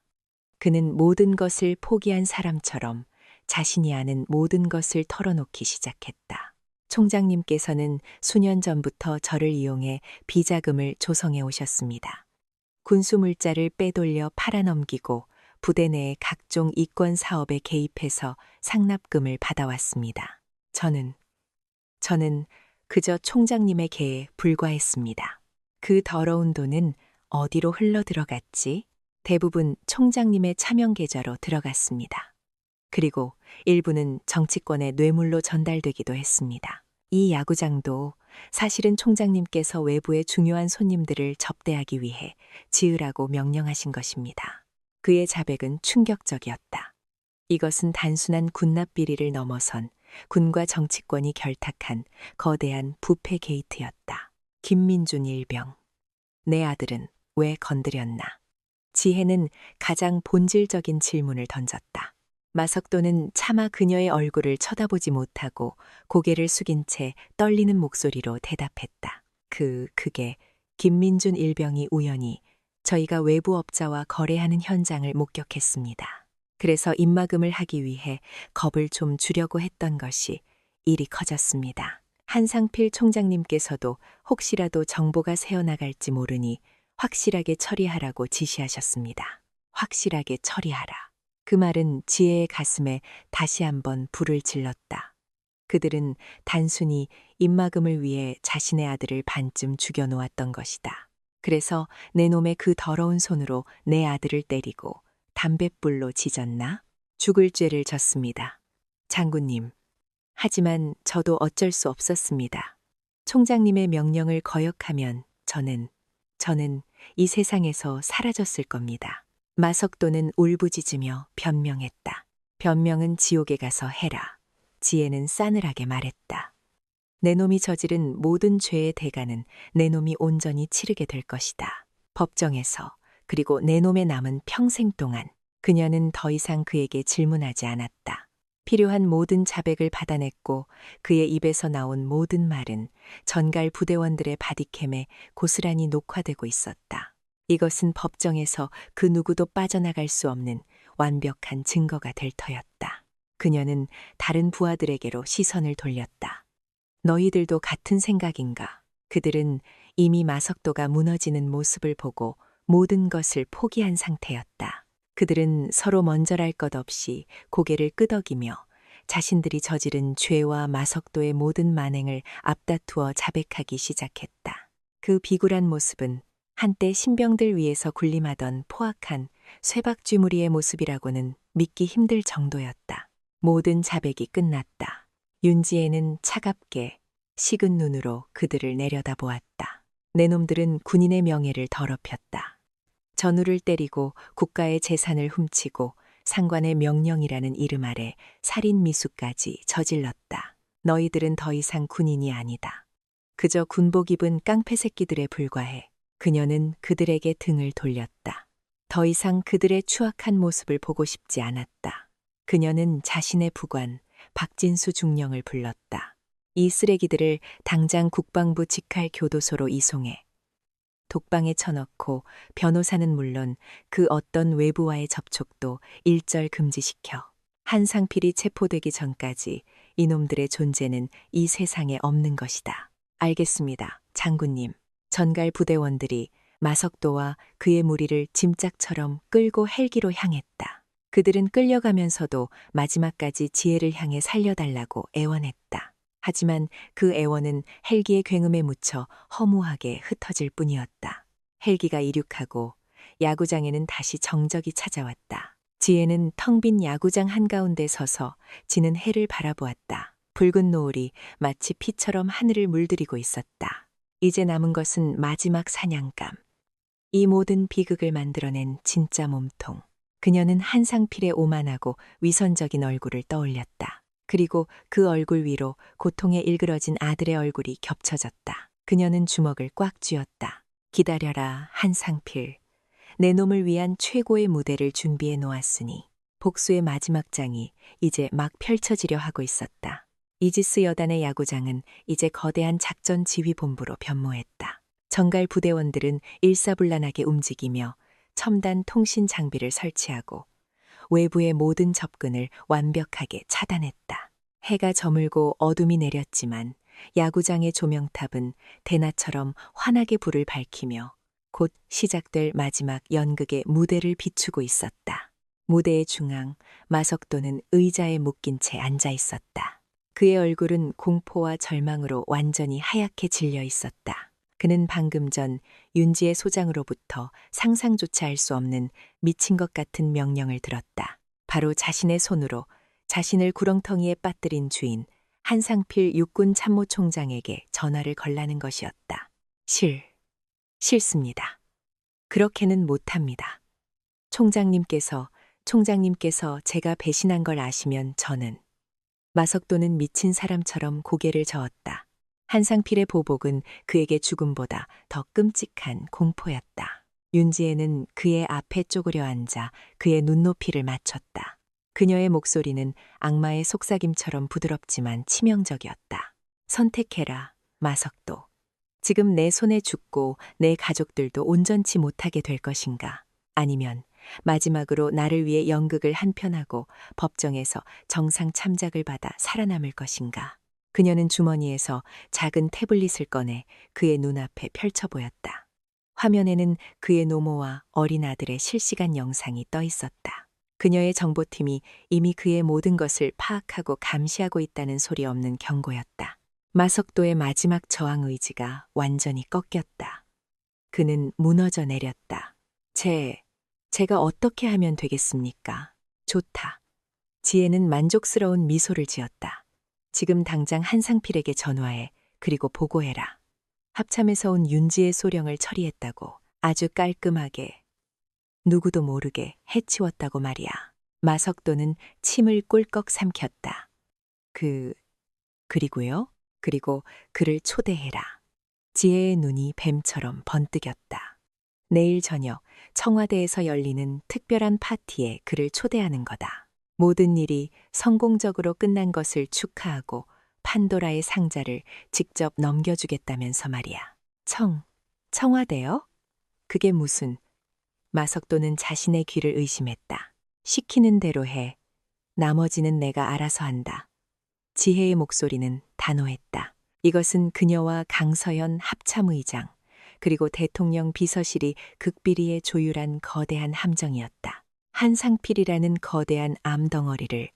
그는 모든 것을 포기한 사람처럼 자신이 아는 모든 것을 털어놓기 시작했다. 총장님께서는 수년 전부터 저를 이용해 비자금을 조성해 오셨습니다. 군수물자를 빼돌려 팔아넘기고 부대 내의 각종 이권 사업에 개입해서 상납금을 받아왔습니다. 저는 그저 총장님의 개에 불과했습니다. 그 더러운 돈은 어디로 흘러 들어갔지? 대부분 총장님의 차명 계좌로 들어갔습니다. 그리고 일부는 정치권의 뇌물로 전달되기도 했습니다. 이 야구장도 사실은 총장님께서 외부의 중요한 손님들을 접대하기 위해 지으라고 명령하신 것입니다. 그의 자백은 충격적이었다. 이것은 단순한 군납 비리를 넘어선 군과 정치권이 결탁한 거대한 부패 게이트였다. 김민준 일병. 내 아들은 왜 건드렸나? 지혜는 가장 본질적인 질문을 던졌다. 마석도는 차마 그녀의 얼굴을 쳐다보지 못하고 고개를 숙인 채 떨리는 목소리로 대답했다. 그게 김민준 일병이 우연히 저희가 외부 업자와 거래하는 현장을 목격했습니다. 그래서 입막음을 하기 위해 겁을 좀 주려고 했던 것이 일이 커졌습니다. 한상필 총장님께서도 혹시라도 정보가 새어나갈지 모르니 확실하게 처리하라고 지시하셨습니다. 확실하게 처리하라. 그 말은 지혜의 가슴에 다시 한번 불을 질렀다. 그들은 단순히 입막음을 위해 자신의 아들을 반쯤 죽여놓았던 것이다. 그래서 내 놈의 그 더러운 손으로 내 아들을 때리고 담뱃불로 지졌나? 죽을 죄를 졌습니다. 장군님. 하지만 저도 어쩔 수 없었습니다. 총장님의 명령을 거역하면 저는 이 세상에서 사라졌을 겁니다. 마석도는 울부짖으며 변명했다. 변명은 지옥에 가서 해라. 지혜는 싸늘하게 말했다. 내 놈이 저지른 모든 죄의 대가는 내 놈이 온전히 치르게 될 것이다. 법정에서, 그리고 내 놈의 남은 평생 동안. 그녀는 더 이상 그에게 질문하지 않았다. 필요한 모든 자백을 받아냈고 그의 입에서 나온 모든 말은 전갈 부대원들의 바디캠에 고스란히 녹화되고 있었다. 이것은 법정에서 그 누구도 빠져나갈 수 없는 완벽한 증거가 될 터였다. 그녀는 다른 부하들에게로 시선을 돌렸다. 너희들도 같은 생각인가? 그들은 이미 마석도가 무너지는 모습을 보고 모든 것을 포기한 상태였다. 그들은 서로 먼저랄 것 없이 고개를 끄덕이며 자신들이 저지른 죄와 마석도의 모든 만행을 앞다투어 자백하기 시작했다. 그 비굴한 모습은 한때 신병들 위에서 군림하던 포악한 쇠박쥐무리의 모습이라고는 믿기 힘들 정도였다. 모든 자백이 끝났다. 윤지혜는 차갑게 식은 눈으로 그들을 내려다보았다. 내 놈들은 군인의 명예를 더럽혔다. 전우를 때리고 국가의 재산을 훔치고 상관의 명령이라는 이름 아래 살인 미수까지 저질렀다. 너희들은 더 이상 군인이 아니다. 그저 군복 입은 깡패 새끼들에 불과해. 그녀는 그들에게 등을 돌렸다. 더 이상 그들의 추악한 모습을 보고 싶지 않았다. 그녀는 자신의 부관 박진수 중령을 불렀다. 이 쓰레기들을 당장 국방부 직할 교도소로 이송해 독방에 쳐넣고 변호사는 물론 그 어떤 외부와의 접촉도 일절 금지시켜. 한상필이 체포되기 전까지 이놈들의 존재는 이 세상에 없는 것이다. 알겠습니다, 장군님. 전갈 부대원들이 마석도와 그의 무리를 짐짝처럼 끌고 헬기로 향했다. 그들은 끌려가면서도 마지막까지 지혜를 향해 살려달라고 애원했다. 하지만 그 애원은 헬기의 굉음에 묻혀 허무하게 흩어질 뿐이었다. 헬기가 이륙하고 야구장에는 다시 정적이 찾아왔다. 지혜는 텅 빈 야구장 한가운데 서서 지는 해를 바라보았다. 붉은 노을이 마치 피처럼 하늘을 물들이고 있었다. 이제 남은 것은 마지막 사냥감. 이 모든 비극을 만들어낸 진짜 몸통. 그녀는 한상필의 오만하고 위선적인 얼굴을 떠올렸다. 그리고 그 얼굴 위로 고통에 일그러진 아들의 얼굴이 겹쳐졌다. 그녀는 주먹을 꽉 쥐었다. 기다려라, 한상필. 내 놈을 위한 최고의 무대를 준비해 놓았으니. 복수의 마지막 장이 이제 막 펼쳐지려 하고 있었다. 이지스 여단의 야구장은 이제 거대한 작전 지휘본부로 변모했다. 정갈 부대원들은 일사불란하게 움직이며 첨단 통신 장비를 설치하고 외부의 모든 접근을 완벽하게 차단했다. 해가 저물고 어둠이 내렸지만 야구장의 조명탑은 대낮처럼 환하게 불을 밝히며 곧 시작될 마지막 연극의 무대를 비추고 있었다. 무대의 중앙, 마석도는 의자에 묶인 채 앉아 있었다. 그의 얼굴은 공포와 절망으로 완전히 하얗게 질려 있었다. 그는 방금 전 윤지의 소장으로부터 상상조차 할 수 없는 미친 것 같은 명령을 들었다. 바로 자신의 손으로 자신을 구렁텅이에 빠뜨린 주인 한상필 육군 참모총장에게 전화를 걸라는 것이었다. 싫습니다. 그렇게는 못합니다. 총장님께서 제가 배신한 걸 아시면 저는. 마석도는 미친 사람처럼 고개를 저었다. 한상필의 보복은 그에게 죽음보다 더 끔찍한 공포였다. 윤지혜는 그의 앞에 쪼그려 앉아 그의 눈높이를 맞췄다. 그녀의 목소리는 악마의 속삭임처럼 부드럽지만 치명적이었다. 선택해라, 마석도. 지금 내 손에 죽고 내 가족들도 온전치 못하게 될 것인가? 아니면 마지막으로 나를 위해 연극을 한편하고 법정에서 정상 참작을 받아 살아남을 것인가? 그녀는 주머니에서 작은 태블릿을 꺼내 그의 눈앞에 펼쳐 보였다. 화면에는 그의 노모와 어린 아들의 실시간 영상이 떠 있었다. 그녀의 정보팀이 이미 그의 모든 것을 파악하고 감시하고 있다는 소리 없는 경고였다. 마석도의 마지막 저항 의지가 완전히 꺾였다. 그는 무너져 내렸다. 제가 어떻게 하면 되겠습니까? 좋다. 지혜는 만족스러운 미소를 지었다. 지금 당장 한상필에게 전화해. 그리고 보고해라. 합참에서 온 윤지의 소령을 처리했다고. 아주 깔끔하게. 누구도 모르게 해치웠다고 말이야. 마석도는 침을 꿀꺽 삼켰다. 그리고요? 그리고 그를 초대해라. 지혜의 눈이 뱀처럼 번뜩였다. 내일 저녁 청와대에서 열리는 특별한 파티에 그를 초대하는 거다. 모든 일이 성공적으로 끝난 것을 축하하고 판도라의 상자를 직접 넘겨주겠다면서 말이야. 청와대요? 그게 무슨... 마석도는 자신의 귀를 의심했다. 시키는 대로 해. 나머지는 내가 알아서 한다. 지혜의 목소리는 단호했다. 이것은 그녀와 강서연 합참의장, 그리고 대통령 비서실이 극비리에 조율한 거대한 함정이었다. 한상필이라는 거대한 암덩어리를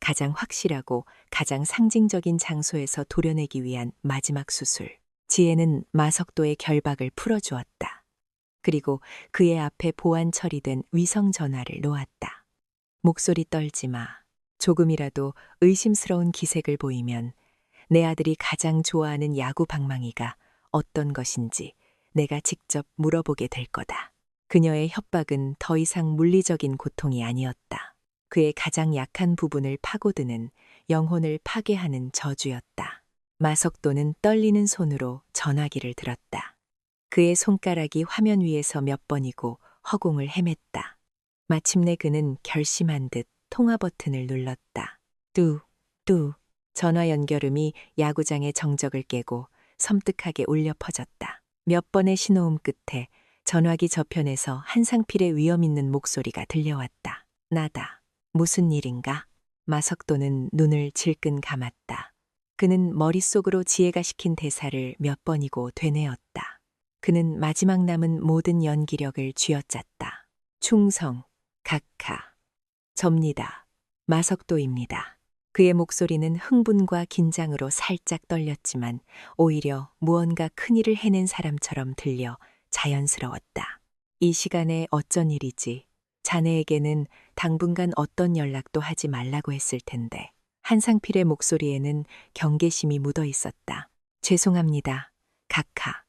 가장 확실하고 가장 상징적인 장소에서 도려내기 위한 마지막 수술. 지혜는 마석도의 결박을 풀어주었다. 그리고 그의 앞에 보안 처리된 위성 전화를 놓았다. 목소리 떨지 마. 조금이라도 의심스러운 기색을 보이면 내 아들이 가장 좋아하는 야구 방망이가 어떤 것인지 내가 직접 물어보게 될 거다. 그녀의 협박은 더 이상 물리적인 고통이 아니었다. 그의 가장 약한 부분을 파고드는, 영혼을 파괴하는 저주였다. 마석도는 떨리는 손으로 전화기를 들었다. 그의 손가락이 화면 위에서 몇 번이고 허공을 헤맸다. 마침내 그는 결심한 듯 통화 버튼을 눌렀다. 뚜. 전화 연결음이 야구장의 정적을 깨고 섬뜩하게 울려 퍼졌다. 몇 번의 신호음 끝에 전화기 저편에서 한상필의 위험 있는 목소리가 들려왔다. 나다. 무슨 일인가? 마석도는 눈을 질끈 감았다. 그는 머릿속으로 지혜가 시킨 대사를 몇 번이고 되뇌었다. 그는 마지막 남은 모든 연기력을 쥐어짰다. 충성, 각하. 접니다. 마석도입니다. 그의 목소리는 흥분과 긴장으로 살짝 떨렸지만 오히려 무언가 큰일을 해낸 사람처럼 들려 자연스러웠다. 이 시간에 어쩐 일이지? 자네에게는 당분간 어떤 연락도 하지 말라고 했을 텐데. 한상필의 목소리에는 경계심이 묻어 있었다. 죄송합니다, 각하.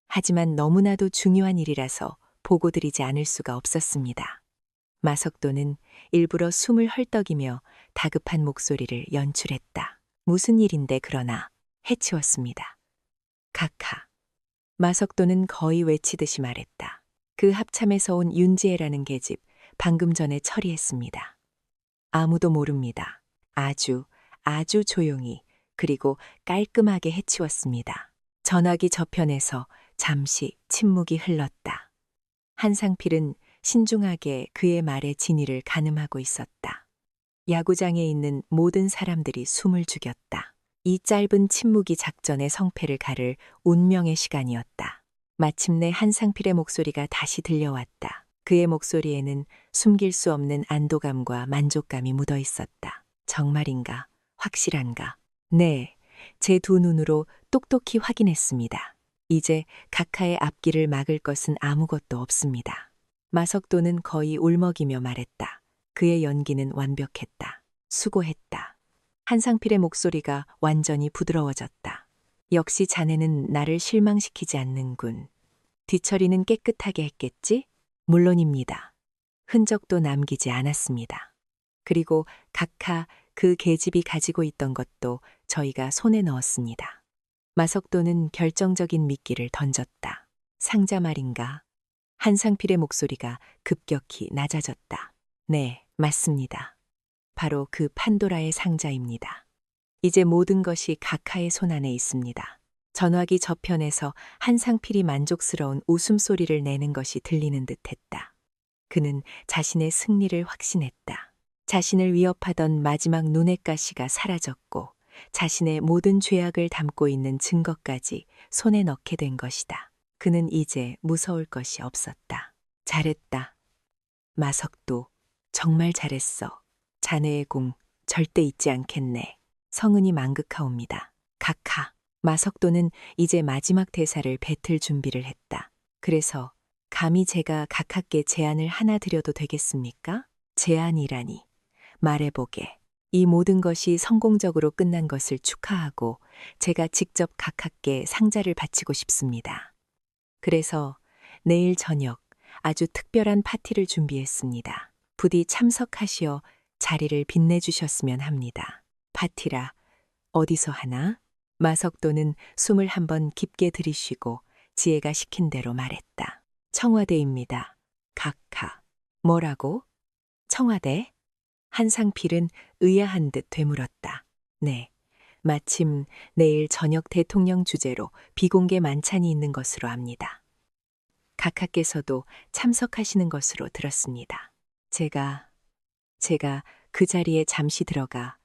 하지만 너무나도 중요한 일이라서 보고드리지 않을 수가 없었습니다. 마석도는 일부러 숨을 헐떡이며 다급한 목소리를 연출했다. 무슨 일인데 그러나 해치웠습니다. 각하. 마석도는 거의 외치듯이 말했다. 그 합참에서 온 윤지혜라는 계집 방금 전에 처리했습니다. 아무도 모릅니다. 아주 조용히 그리고 깔끔하게 해치웠습니다. 전화기 저편에서 잠시 침묵이 흘렀다. 한상필은 신중하게 그의 말의 진위를 가늠하고 있었다. 야구장에 있는 모든 사람들이 숨을 죽였다. 이 짧은 침묵이 작전의 성패를 가를 운명의 시간이었다. 마침내 한상필의 목소리가 다시 들려왔다. 그의 목소리에는 숨길 수 없는 안도감과 만족감이 묻어 있었다. 정말인가? 확실한가? 네, 제 두 눈으로 똑똑히 확인했습니다. 이제 각하의 앞길을 막을 것은 아무것도 없습니다. 마석도는 거의 울먹이며 말했다. 그의 연기는 완벽했다. 수고했다. 한상필의 목소리가 완전히 부드러워졌다. 역시 자네는 나를 실망시키지 않는군. 뒤처리는 깨끗하게 했겠지? 물론입니다. 흔적도 남기지 않았습니다. 그리고 각하 그 계집이 가지고 있던 것도 저희가 손에 넣었습니다. 마석도는 결정적인 미끼를 던졌다. 상자 말인가? 한상필의 목소리가 급격히 낮아졌다. 네, 맞습니다. 바로 그 판도라의 상자입니다. 이제 모든 것이 각하의 손안에 있습니다. 전화기 저편에서 한상필이 만족스러운 웃음소리를 내는 것이 들리는 듯했다. 그는 자신의 승리를 확신했다. 자신을 위협하던 마지막 눈의 가시가 사라졌고 자신의 모든 죄악을 담고 있는 증거까지 손에 넣게 된 것이다. 그는 이제 무서울 것이 없었다. 잘했다. 마석도, 정말 잘했어. 자네의 공 절대 잊지 않겠네. 성은이 망극하옵니다. 각하. 마석도는 이제 마지막 대사를 뱉을 준비를 했다. 그래서 감히 제가 각하께 제안을 하나 드려도 되겠습니까? 제안이라니. 말해보게. 이 모든 것이 성공적으로 끝난 것을 축하하고 제가 직접 각하께 상자를 바치고 싶습니다. 그래서 내일 저녁 아주 특별한 파티를 준비했습니다. 부디 참석하시어 자리를 빛내주셨으면 합니다. 파티라 어디서 하나? 마석도는 숨을 한번 깊게 들이쉬고 지혜가 시킨 대로 말했다. 청와대입니다. 각하. 뭐라고? 청와대? 한상필은 의아한 듯 되물었다. 네. 마침 내일 저녁 대통령 주재로 비공개 만찬이 있는 것으로 압니다. 각하께서도 참석하시는 것으로 들었습니다. 제가 그 자리에 잠시 들어가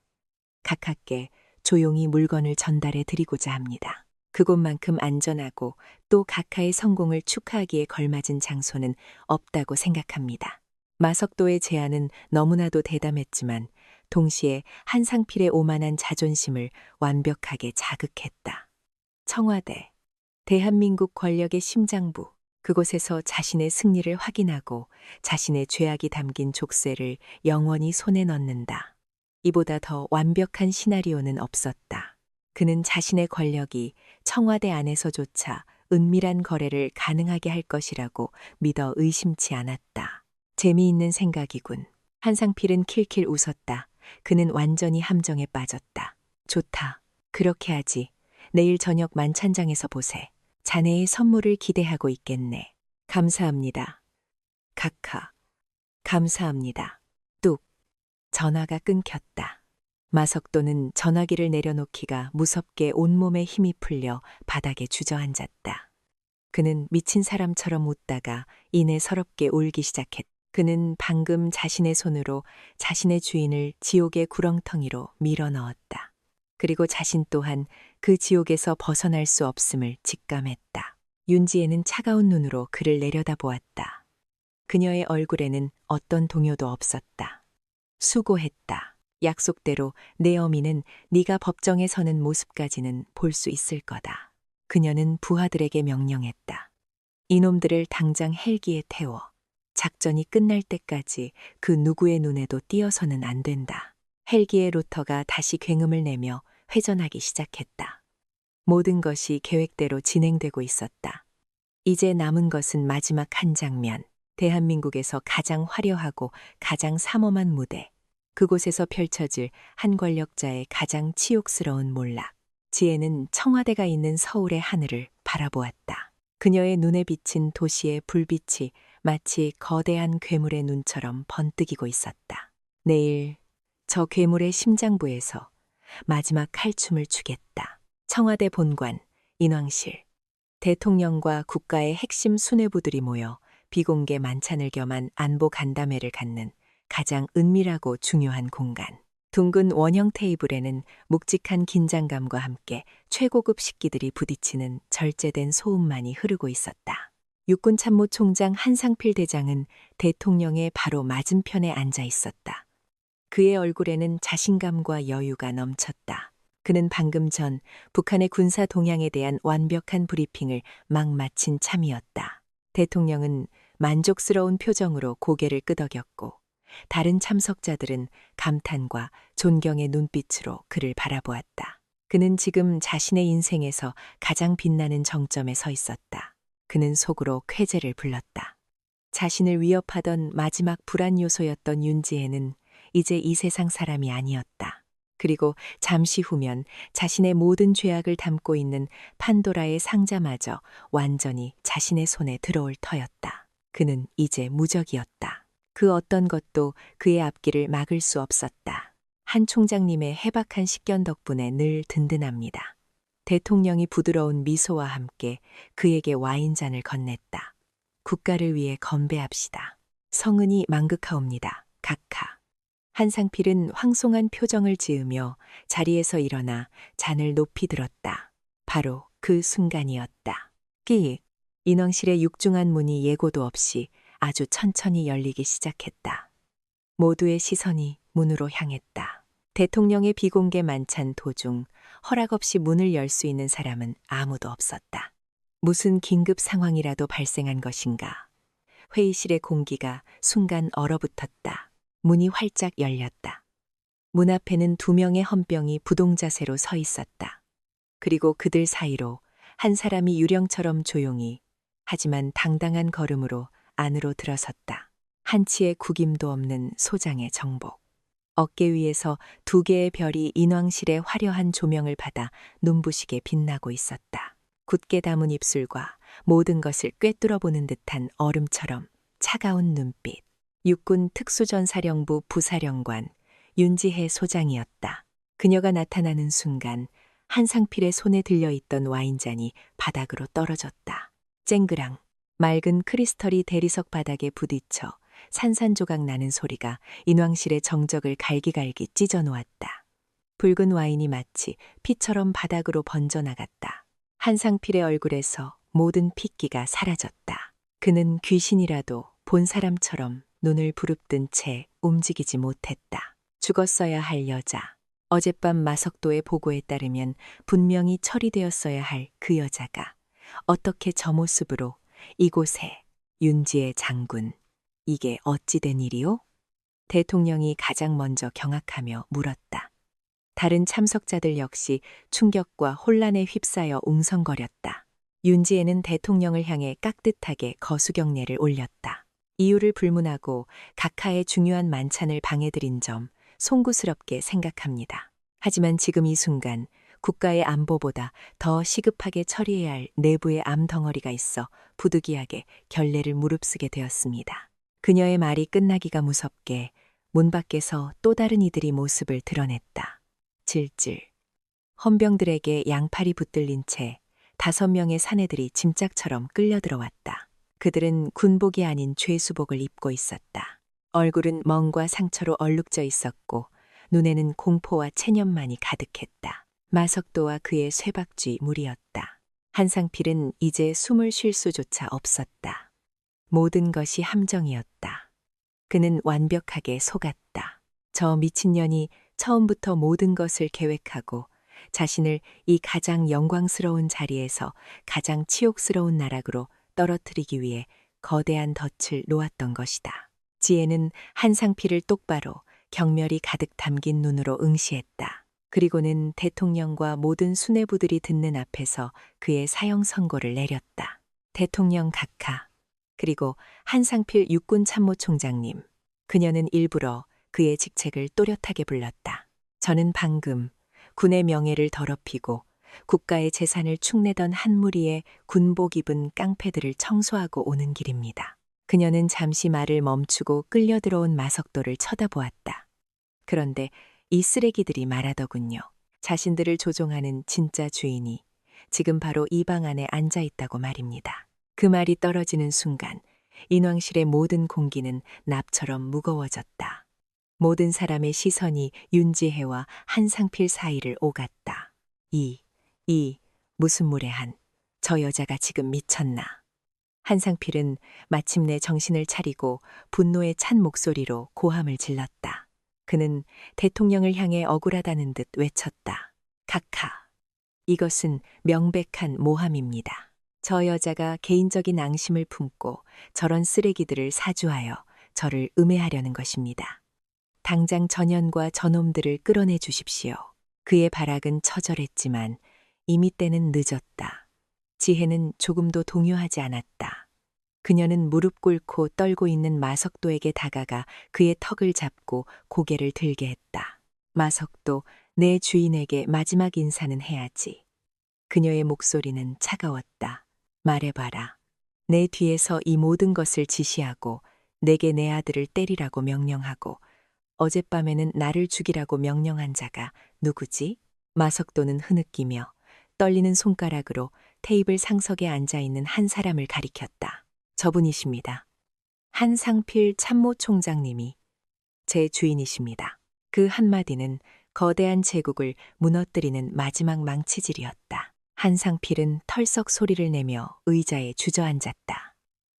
각하께 조용히 물건을 전달해 드리고자 합니다. 그곳만큼 안전하고 또 각하의 성공을 축하하기에 걸맞은 장소는 없다고 생각합니다. 마석도의 제안은 너무나도 대담했지만 동시에 한상필의 오만한 자존심을 완벽하게 자극했다. 청와대, 대한민국 권력의 심장부, 그곳에서 자신의 승리를 확인하고 자신의 죄악이 담긴 족쇄를 영원히 손에 넣는다. 이보다 더 완벽한 시나리오는 없었다. 그는 자신의 권력이 청와대 안에서조차 은밀한 거래를 가능하게 할 것이라고 믿어 의심치 않았다. 재미있는 생각이군. 한상필은 킬킬 웃었다. 그는 완전히 함정에 빠졌다. 좋다. 그렇게 하지. 내일 저녁 만찬장에서 보세. 자네의 선물을 기대하고 있겠네. 감사합니다. 각하. 감사합니다. 뚝. 전화가 끊겼다. 마석도는 전화기를 내려놓기가 무섭게 온몸에 힘이 풀려 바닥에 주저앉았다. 그는 미친 사람처럼 웃다가 이내 서럽게 울기 시작했다. 그는 방금 자신의 손으로 자신의 주인을 지옥의 구렁텅이로 밀어 넣었다. 그리고 자신 또한 그 지옥에서 벗어날 수 없음을 직감했다. 윤지혜는 차가운 눈으로 그를 내려다보았다. 그녀의 얼굴에는 어떤 동요도 없었다. 수고했다. 약속대로 내 어미는 네가 법정에 서는 모습까지는 볼 수 있을 거다. 그녀는 부하들에게 명령했다. 이놈들을 당장 헬기에 태워. 작전이 끝날 때까지 그 누구의 눈에도 띄어서는 안 된다. 헬기의 로터가 다시 굉음을 내며 회전하기 시작했다. 모든 것이 계획대로 진행되고 있었다. 이제 남은 것은 마지막 한 장면. 대한민국에서 가장 화려하고 가장 삼엄한 무대. 그곳에서 펼쳐질 한 권력자의 가장 치욕스러운 몰락. 지혜는 청와대가 있는 서울의 하늘을 바라보았다. 그녀의 눈에 비친 도시의 불빛이 마치 거대한 괴물의 눈처럼 번뜩이고 있었다. 내일 저 괴물의 심장부에서 마지막 칼춤을 추겠다. 청와대 본관, 인왕실, 대통령과 국가의 핵심 수뇌부들이 모여 비공개 만찬을 겸한 안보 간담회를 갖는 가장 은밀하고 중요한 공간. 둥근 원형 테이블에는 묵직한 긴장감과 함께 최고급 식기들이 부딪히는 절제된 소음만이 흐르고 있었다. 육군참모총장 한상필 대장은 대통령의 바로 맞은편에 앉아 있었다. 그의 얼굴에는 자신감과 여유가 넘쳤다. 그는 방금 전 북한의 군사 동향에 대한 완벽한 브리핑을 막 마친 참이었다. 대통령은 만족스러운 표정으로 고개를 끄덕였고 다른 참석자들은 감탄과 존경의 눈빛으로 그를 바라보았다. 그는 지금 자신의 인생에서 가장 빛나는 정점에 서 있었다. 그는 속으로 쾌재를 불렀다. 자신을 위협하던 마지막 불안 요소였던 윤지혜는 이제 이 세상 사람이 아니었다. 그리고 잠시 후면 자신의 모든 죄악을 담고 있는 판도라의 상자마저 완전히 자신의 손에 들어올 터였다. 그는 이제 무적이었다. 그 어떤 것도 그의 앞길을 막을 수 없었다. 한 총장님의 해박한 식견 덕분에 늘 든든합니다. 대통령이 부드러운 미소와 함께 그에게 와인잔을 건넸다. 국가를 위해 건배합시다. 성은이 망극하옵니다. 각하. 한상필은 황송한 표정을 지으며 자리에서 일어나 잔을 높이 들었다. 바로 그 순간이었다. 끼익. 인왕실의 육중한 문이 예고도 없이 아주 천천히 열리기 시작했다. 모두의 시선이 문으로 향했다. 대통령의 비공개 만찬 도중 허락 없이 문을 열 수 있는 사람은 아무도 없었다. 무슨 긴급 상황이라도 발생한 것인가? 회의실의 공기가 순간 얼어붙었다. 문이 활짝 열렸다. 문 앞에는 2명의 헌병이 부동자세로 서 있었다. 그리고 그들 사이로 한 사람이 유령처럼 조용히 하지만 당당한 걸음으로 안으로 들어섰다. 한치의 구김도 없는 소장의 정복. 어깨 위에서 2개의 별이 인왕실의 화려한 조명을 받아 눈부시게 빛나고 있었다. 굳게 담은 입술과 모든 것을 꿰뚫어 보는 듯한 얼음처럼 차가운 눈빛. 육군 특수전사령부 부사령관 윤지혜 소장이었다. 그녀가 나타나는 순간 한상필의 손에 들려있던 와인잔이 바닥으로 떨어졌다. 쨍그랑 맑은 크리스털이 대리석 바닥에 부딪혀 산산조각 나는 소리가 인왕실의 정적을 갈기갈기 찢어 놓았다. 붉은 와인이 마치 피처럼 바닥으로 번져나갔다. 한상필의 얼굴에서 모든 핏기가 사라졌다. 그는 귀신이라도 본 사람처럼 눈을 부릅뜬 채 움직이지 못했다. 죽었어야 할 여자. 어젯밤 마석도의 보고에 따르면 분명히 처리되었어야 할 그 여자가 어떻게 저 모습으로 이곳에 윤지의 장군, 이게 어찌 된 일이오? 대통령이 가장 먼저 경악하며 물었다. 다른 참석자들 역시 충격과 혼란에 휩싸여 웅성거렸다. 윤지혜는 대통령을 향해 깍듯하게 거수경례를 올렸다. 이유를 불문하고 각하의 중요한 만찬을 방해드린 점 송구스럽게 생각합니다. 하지만 지금 이 순간 국가의 안보보다 더 시급하게 처리해야 할 내부의 암덩어리가 있어 부득이하게 결례를 무릅쓰게 되었습니다. 그녀의 말이 끝나기가 무섭게 문 밖에서 또 다른 이들이 모습을 드러냈다. 질질. 헌병들에게 양팔이 붙들린 채 5명의 사내들이 짐짝처럼 끌려 들어왔다. 그들은 군복이 아닌 죄수복을 입고 있었다. 얼굴은 멍과 상처로 얼룩져 있었고 눈에는 공포와 체념만이 가득했다. 마석도와 그의 쇠박쥐 무리였다. 한상필은 이제 숨을 쉴 수조차 없었다. 모든 것이 함정이었다. 그는 완벽하게 속았다. 저 미친년이 처음부터 모든 것을 계획하고 자신을 이 가장 영광스러운 자리에서 가장 치욕스러운 나락으로 떨어뜨리기 위해 거대한 덫을 놓았던 것이다. 지혜는 한상필을 똑바로 경멸이 가득 담긴 눈으로 응시했다. 그리고는 대통령과 모든 수뇌부들이 듣는 앞에서 그의 사형 선고를 내렸다. 대통령 각하, 그리고 한상필 육군참모총장님. 그녀는 일부러 그의 직책을 또렷하게 불렀다. 저는 방금 군의 명예를 더럽히고 국가의 재산을 축내던 한 무리의 군복 입은 깡패들을 청소하고 오는 길입니다. 그녀는 잠시 말을 멈추고 끌려 들어온 마석도를 쳐다보았다. 그런데 이 쓰레기들이 말하더군요. 자신들을 조종하는 진짜 주인이 지금 바로 이 방 안에 앉아 있다고 말입니다. 그 말이 떨어지는 순간 인왕실의 모든 공기는 납처럼 무거워졌다. 모든 사람의 시선이 윤지혜와 한상필 사이를 오갔다. 무슨 무례한, 저 여자가 지금 미쳤나. 한상필은 마침내 정신을 차리고 분노에 찬 목소리로 고함을 질렀다. 그는 대통령을 향해 억울하다는 듯 외쳤다. 각하, 이것은 명백한 모함입니다. 저 여자가 개인적인 앙심을 품고 저런 쓰레기들을 사주하여 저를 음해하려는 것입니다. 당장 전현과 저놈들을 끌어내 주십시오. 그의 발악은 처절했지만 이미 때는 늦었다. 지혜는 조금도 동요하지 않았다. 그녀는 무릎 꿇고 떨고 있는 마석도에게 다가가 그의 턱을 잡고 고개를 들게 했다. 마석도, 내 주인에게 마지막 인사는 해야지. 그녀의 목소리는 차가웠다. 말해봐라. 내 뒤에서 이 모든 것을 지시하고 내게 내 아들을 때리라고 명령하고 어젯밤에는 나를 죽이라고 명령한 자가 누구지? 마석도는 흐느끼며 떨리는 손가락으로 테이블 상석에 앉아있는 한 사람을 가리켰다. 저분이십니다. 한상필 참모총장님이 제 주인이십니다. 그 한마디는 거대한 제국을 무너뜨리는 마지막 망치질이었다. 한상필은 털썩 소리를 내며 의자에 주저앉았다.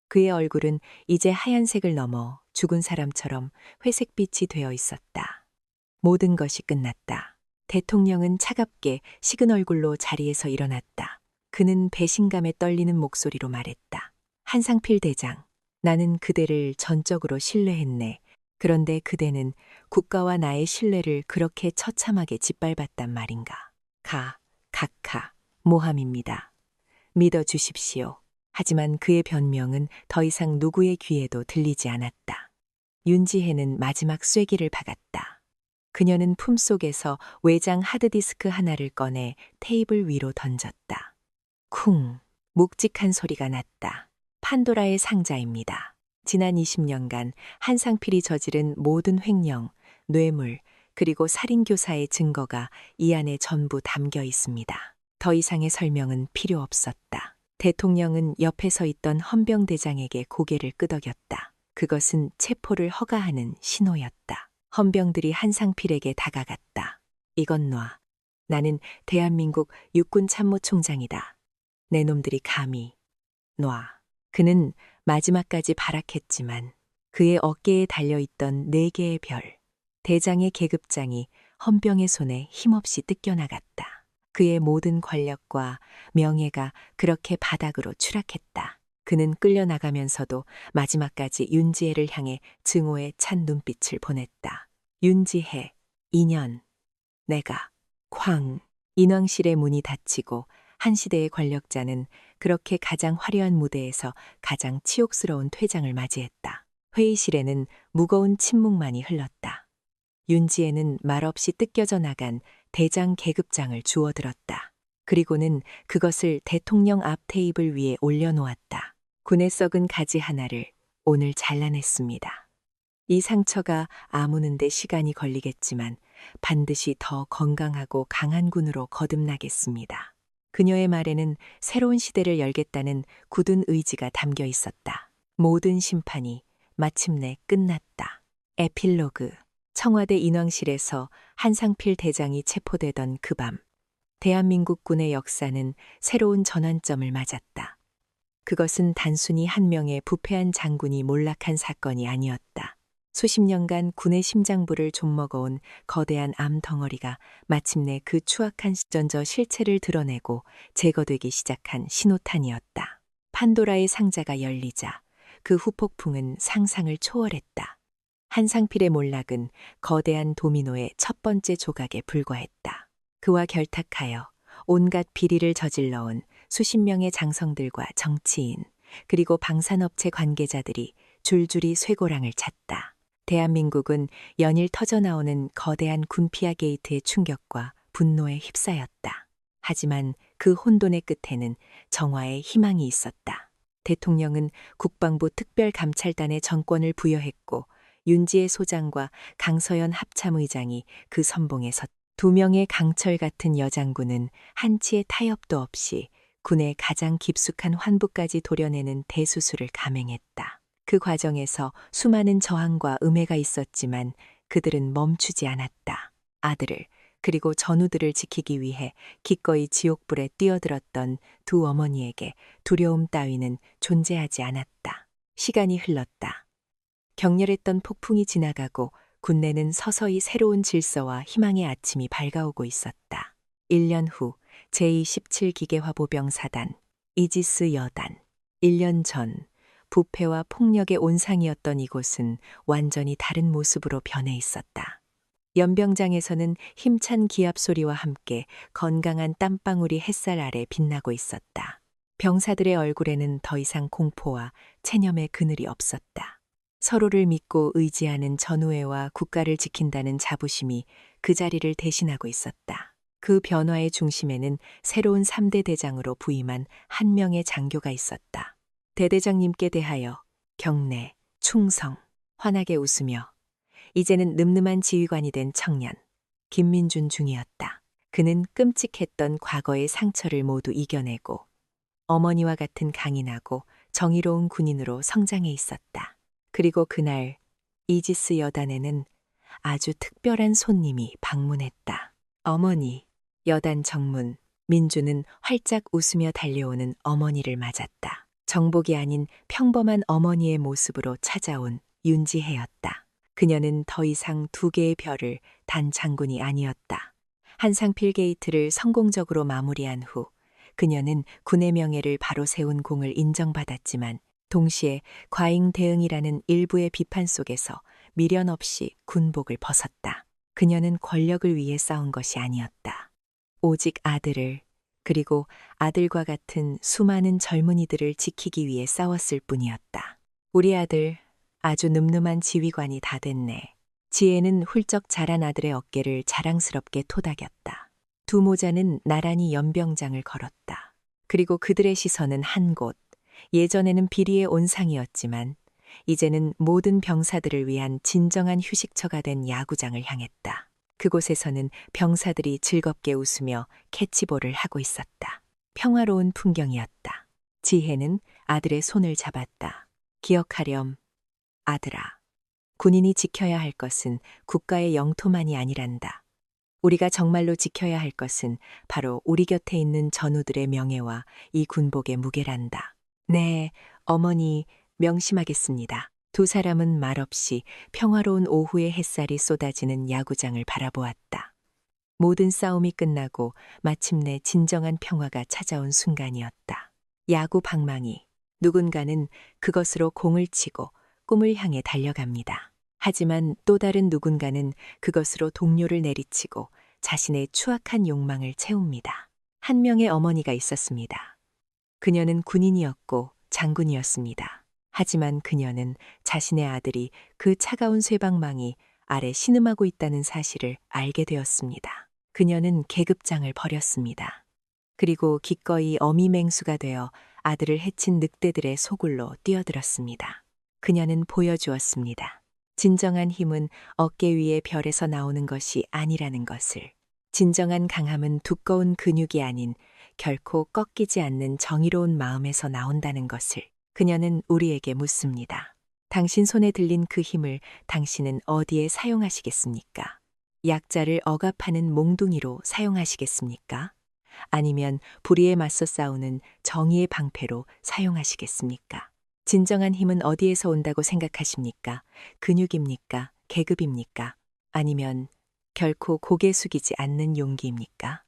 그의 얼굴은 이제 하얀색을 넘어 죽은 사람처럼 회색빛이 되어 있었다. 모든 것이 끝났다. 대통령은 차갑게 식은 얼굴로 자리에서 일어났다. 그는 배신감에 떨리는 목소리로 말했다. 한상필 대장, 나는 그대를 전적으로 신뢰했네. 그런데 그대는 국가와 나의 신뢰를 그렇게 처참하게 짓밟았단 말인가. 각하, 모함입니다. 믿어주십시오. 하지만 그의 변명은 더 이상 누구의 귀에도 들리지 않았다. 윤지혜는 마지막 쐐기를 박았다. 그녀는 품속에서 외장 하드디스크 하나를 꺼내 테이블 위로 던졌다. 쿵! 묵직한 소리가 났다. 판도라의 상자입니다. 지난 20년간 한상필이 저지른 모든 횡령, 뇌물, 그리고 살인교사의 증거가 이 안에 전부 담겨 있습니다. 더 이상의 설명은 필요 없었다. 대통령은 옆에 서 있던 헌병대장에게 고개를 끄덕였다. 그것은 체포를 허가하는 신호였다. 헌병들이 한상필에게 다가갔다. 이건 놔. 나는 대한민국 육군 참모총장이다. 내 놈들이 감히. 놔. 그는 마지막까지 발악했지만 그의 어깨에 달려있던 4개의 별, 대장의 계급장이 헌병의 손에 힘없이 뜯겨나갔다. 그의 모든 권력과 명예가 그렇게 바닥으로 추락했다. 그는 끌려나가면서도 마지막까지 윤지혜를 향해 증오의 찬 눈빛을 보냈다. 윤지혜, 인연, 내가, 쾅. 인왕실의 문이 닫히고 한 시대의 권력자는 그렇게 가장 화려한 무대에서 가장 치욕스러운 퇴장을 맞이했다. 회의실에는 무거운 침묵만이 흘렀다. 윤지혜는 말없이 뜯겨져 나간 대장 계급장을 주워들었다. 그리고는 그것을 대통령 앞 테이블 위에 올려놓았다. 군에 썩은 가지 하나를 오늘 잘라냈습니다. 이 상처가 아무는데 시간이 걸리겠지만 반드시 더 건강하고 강한 군으로 거듭나겠습니다. 그녀의 말에는 새로운 시대를 열겠다는 굳은 의지가 담겨 있었다. 모든 심판이 마침내 끝났다. 에필로그. 청와대 인왕실에서 한상필 대장이 체포되던 그 밤, 대한민국 군의 역사는 새로운 전환점을 맞았다. 그것은 단순히 한 명의 부패한 장군이 몰락한 사건이 아니었다. 수십 년간 군의 심장부를 좀먹어온 거대한 암 덩어리가 마침내 그 추악한 시전저 실체를 드러내고 제거되기 시작한 신호탄이었다. 판도라의 상자가 열리자 그 후폭풍은 상상을 초월했다. 한상필의 몰락은 거대한 도미노의 첫 번째 조각에 불과했다. 그와 결탁하여 온갖 비리를 저질러온 수십 명의 장성들과 정치인, 그리고 방산업체 관계자들이 줄줄이 쇠고랑을 찼다. 대한민국은 연일 터져나오는 거대한 군피아 게이트의 충격과 분노에 휩싸였다. 하지만 그 혼돈의 끝에는 정화의 희망이 있었다. 대통령은 국방부 특별감찰단에 정권을 부여했고 윤지혜 소장과 강서연 합참의장이 그 선봉에 섰다. 2명의 강철 같은 여장군은 한치의 타협도 없이 군의 가장 깊숙한 환부까지 도려내는 대수술을 감행했다. 그 과정에서 수많은 저항과 음해가 있었지만 그들은 멈추지 않았다. 아들을 그리고 전우들을 지키기 위해 기꺼이 지옥불에 뛰어들었던 두 어머니에게 두려움 따위는 존재하지 않았다. 시간이 흘렀다. 격렬했던 폭풍이 지나가고 군내는 서서히 새로운 질서와 희망의 아침이 밝아오고 있었다. 1년 후 제27기계화보병사단, 이지스 여단. 1년 전 부패와 폭력의 온상이었던 이곳은 완전히 다른 모습으로 변해 있었다. 연병장에서는 힘찬 기합 소리와 함께 건강한 땀방울이 햇살 아래 빛나고 있었다. 병사들의 얼굴에는 더 이상 공포와 체념의 그늘이 없었다. 서로를 믿고 의지하는 전우애와 국가를 지킨다는 자부심이 그 자리를 대신하고 있었다. 그 변화의 중심에는 새로운 3대 대장으로 부임한 한 명의 장교가 있었다. 대대장님께 대하여 경례, 충성, 환하게 웃으며 이제는 늠름한 지휘관이 된 청년, 김민준 중이었다. 그는 끔찍했던 과거의 상처를 모두 이겨내고 어머니와 같은 강인하고 정의로운 군인으로 성장해 있었다. 그리고 그날 이지스 여단에는 아주 특별한 손님이 방문했다. 어머니. 여단 정문. 민주는 활짝 웃으며 달려오는 어머니를 맞았다. 정복이 아닌 평범한 어머니의 모습으로 찾아온 윤지혜였다. 그녀는 더 이상 2개의 별을 단 장군이 아니었다. 한상필 게이트를 성공적으로 마무리한 후 그녀는 군의 명예를 바로 세운 공을 인정받았지만 동시에 과잉 대응이라는 일부의 비판 속에서 미련 없이 군복을 벗었다. 그녀는 권력을 위해 싸운 것이 아니었다. 오직 아들을, 그리고 아들과 같은 수많은 젊은이들을 지키기 위해 싸웠을 뿐이었다. 우리 아들, 아주 늠름한 지휘관이 다 됐네. 지혜는 훌쩍 자란 아들의 어깨를 자랑스럽게 토닥였다. 두 모자는 나란히 연병장을 걸었다. 그리고 그들의 시선은 한 곳, 예전에는 비리의 온상이었지만 이제는 모든 병사들을 위한 진정한 휴식처가 된 야구장을 향했다. 그곳에서는 병사들이 즐겁게 웃으며 캐치볼을 하고 있었다. 평화로운 풍경이었다. 지혜는 아들의 손을 잡았다. 기억하렴. 아들아, 군인이 지켜야 할 것은 국가의 영토만이 아니란다. 우리가 정말로 지켜야 할 것은 바로 우리 곁에 있는 전우들의 명예와 이 군복의 무게란다. 네, 어머니, 명심하겠습니다. 두 사람은 말없이 평화로운 오후의 햇살이 쏟아지는 야구장을 바라보았다. 모든 싸움이 끝나고 마침내 진정한 평화가 찾아온 순간이었다. 야구 방망이. 누군가는 그것으로 공을 치고 꿈을 향해 달려갑니다. 하지만 또 다른 누군가는 그것으로 동료를 내리치고 자신의 추악한 욕망을 채웁니다. 한 명의 어머니가 있었습니다. 그녀는 군인이었고 장군이었습니다. 하지만 그녀는 자신의 아들이 그 차가운 쇠방망이 아래 신음하고 있다는 사실을 알게 되었습니다. 그녀는 계급장을 벌였습니다. 그리고 기꺼이 어미맹수가 되어 아들을 해친 늑대들의 소굴로 뛰어들었습니다. 그녀는 보여주었습니다. 진정한 힘은 어깨 위의 별에서 나오는 것이 아니라는 것을. 진정한 강함은 두꺼운 근육이 아닌 결코 꺾이지 않는 정의로운 마음에서 나온다는 것을. 그녀는 우리에게 묻습니다. 당신 손에 들린 그 힘을 당신은 어디에 사용하시겠습니까? 약자를 억압하는 몽둥이로 사용하시겠습니까? 아니면 불의에 맞서 싸우는 정의의 방패로 사용하시겠습니까? 진정한 힘은 어디에서 온다고 생각하십니까? 근육입니까? 계급입니까? 아니면 결코 고개 숙이지 않는 용기입니까?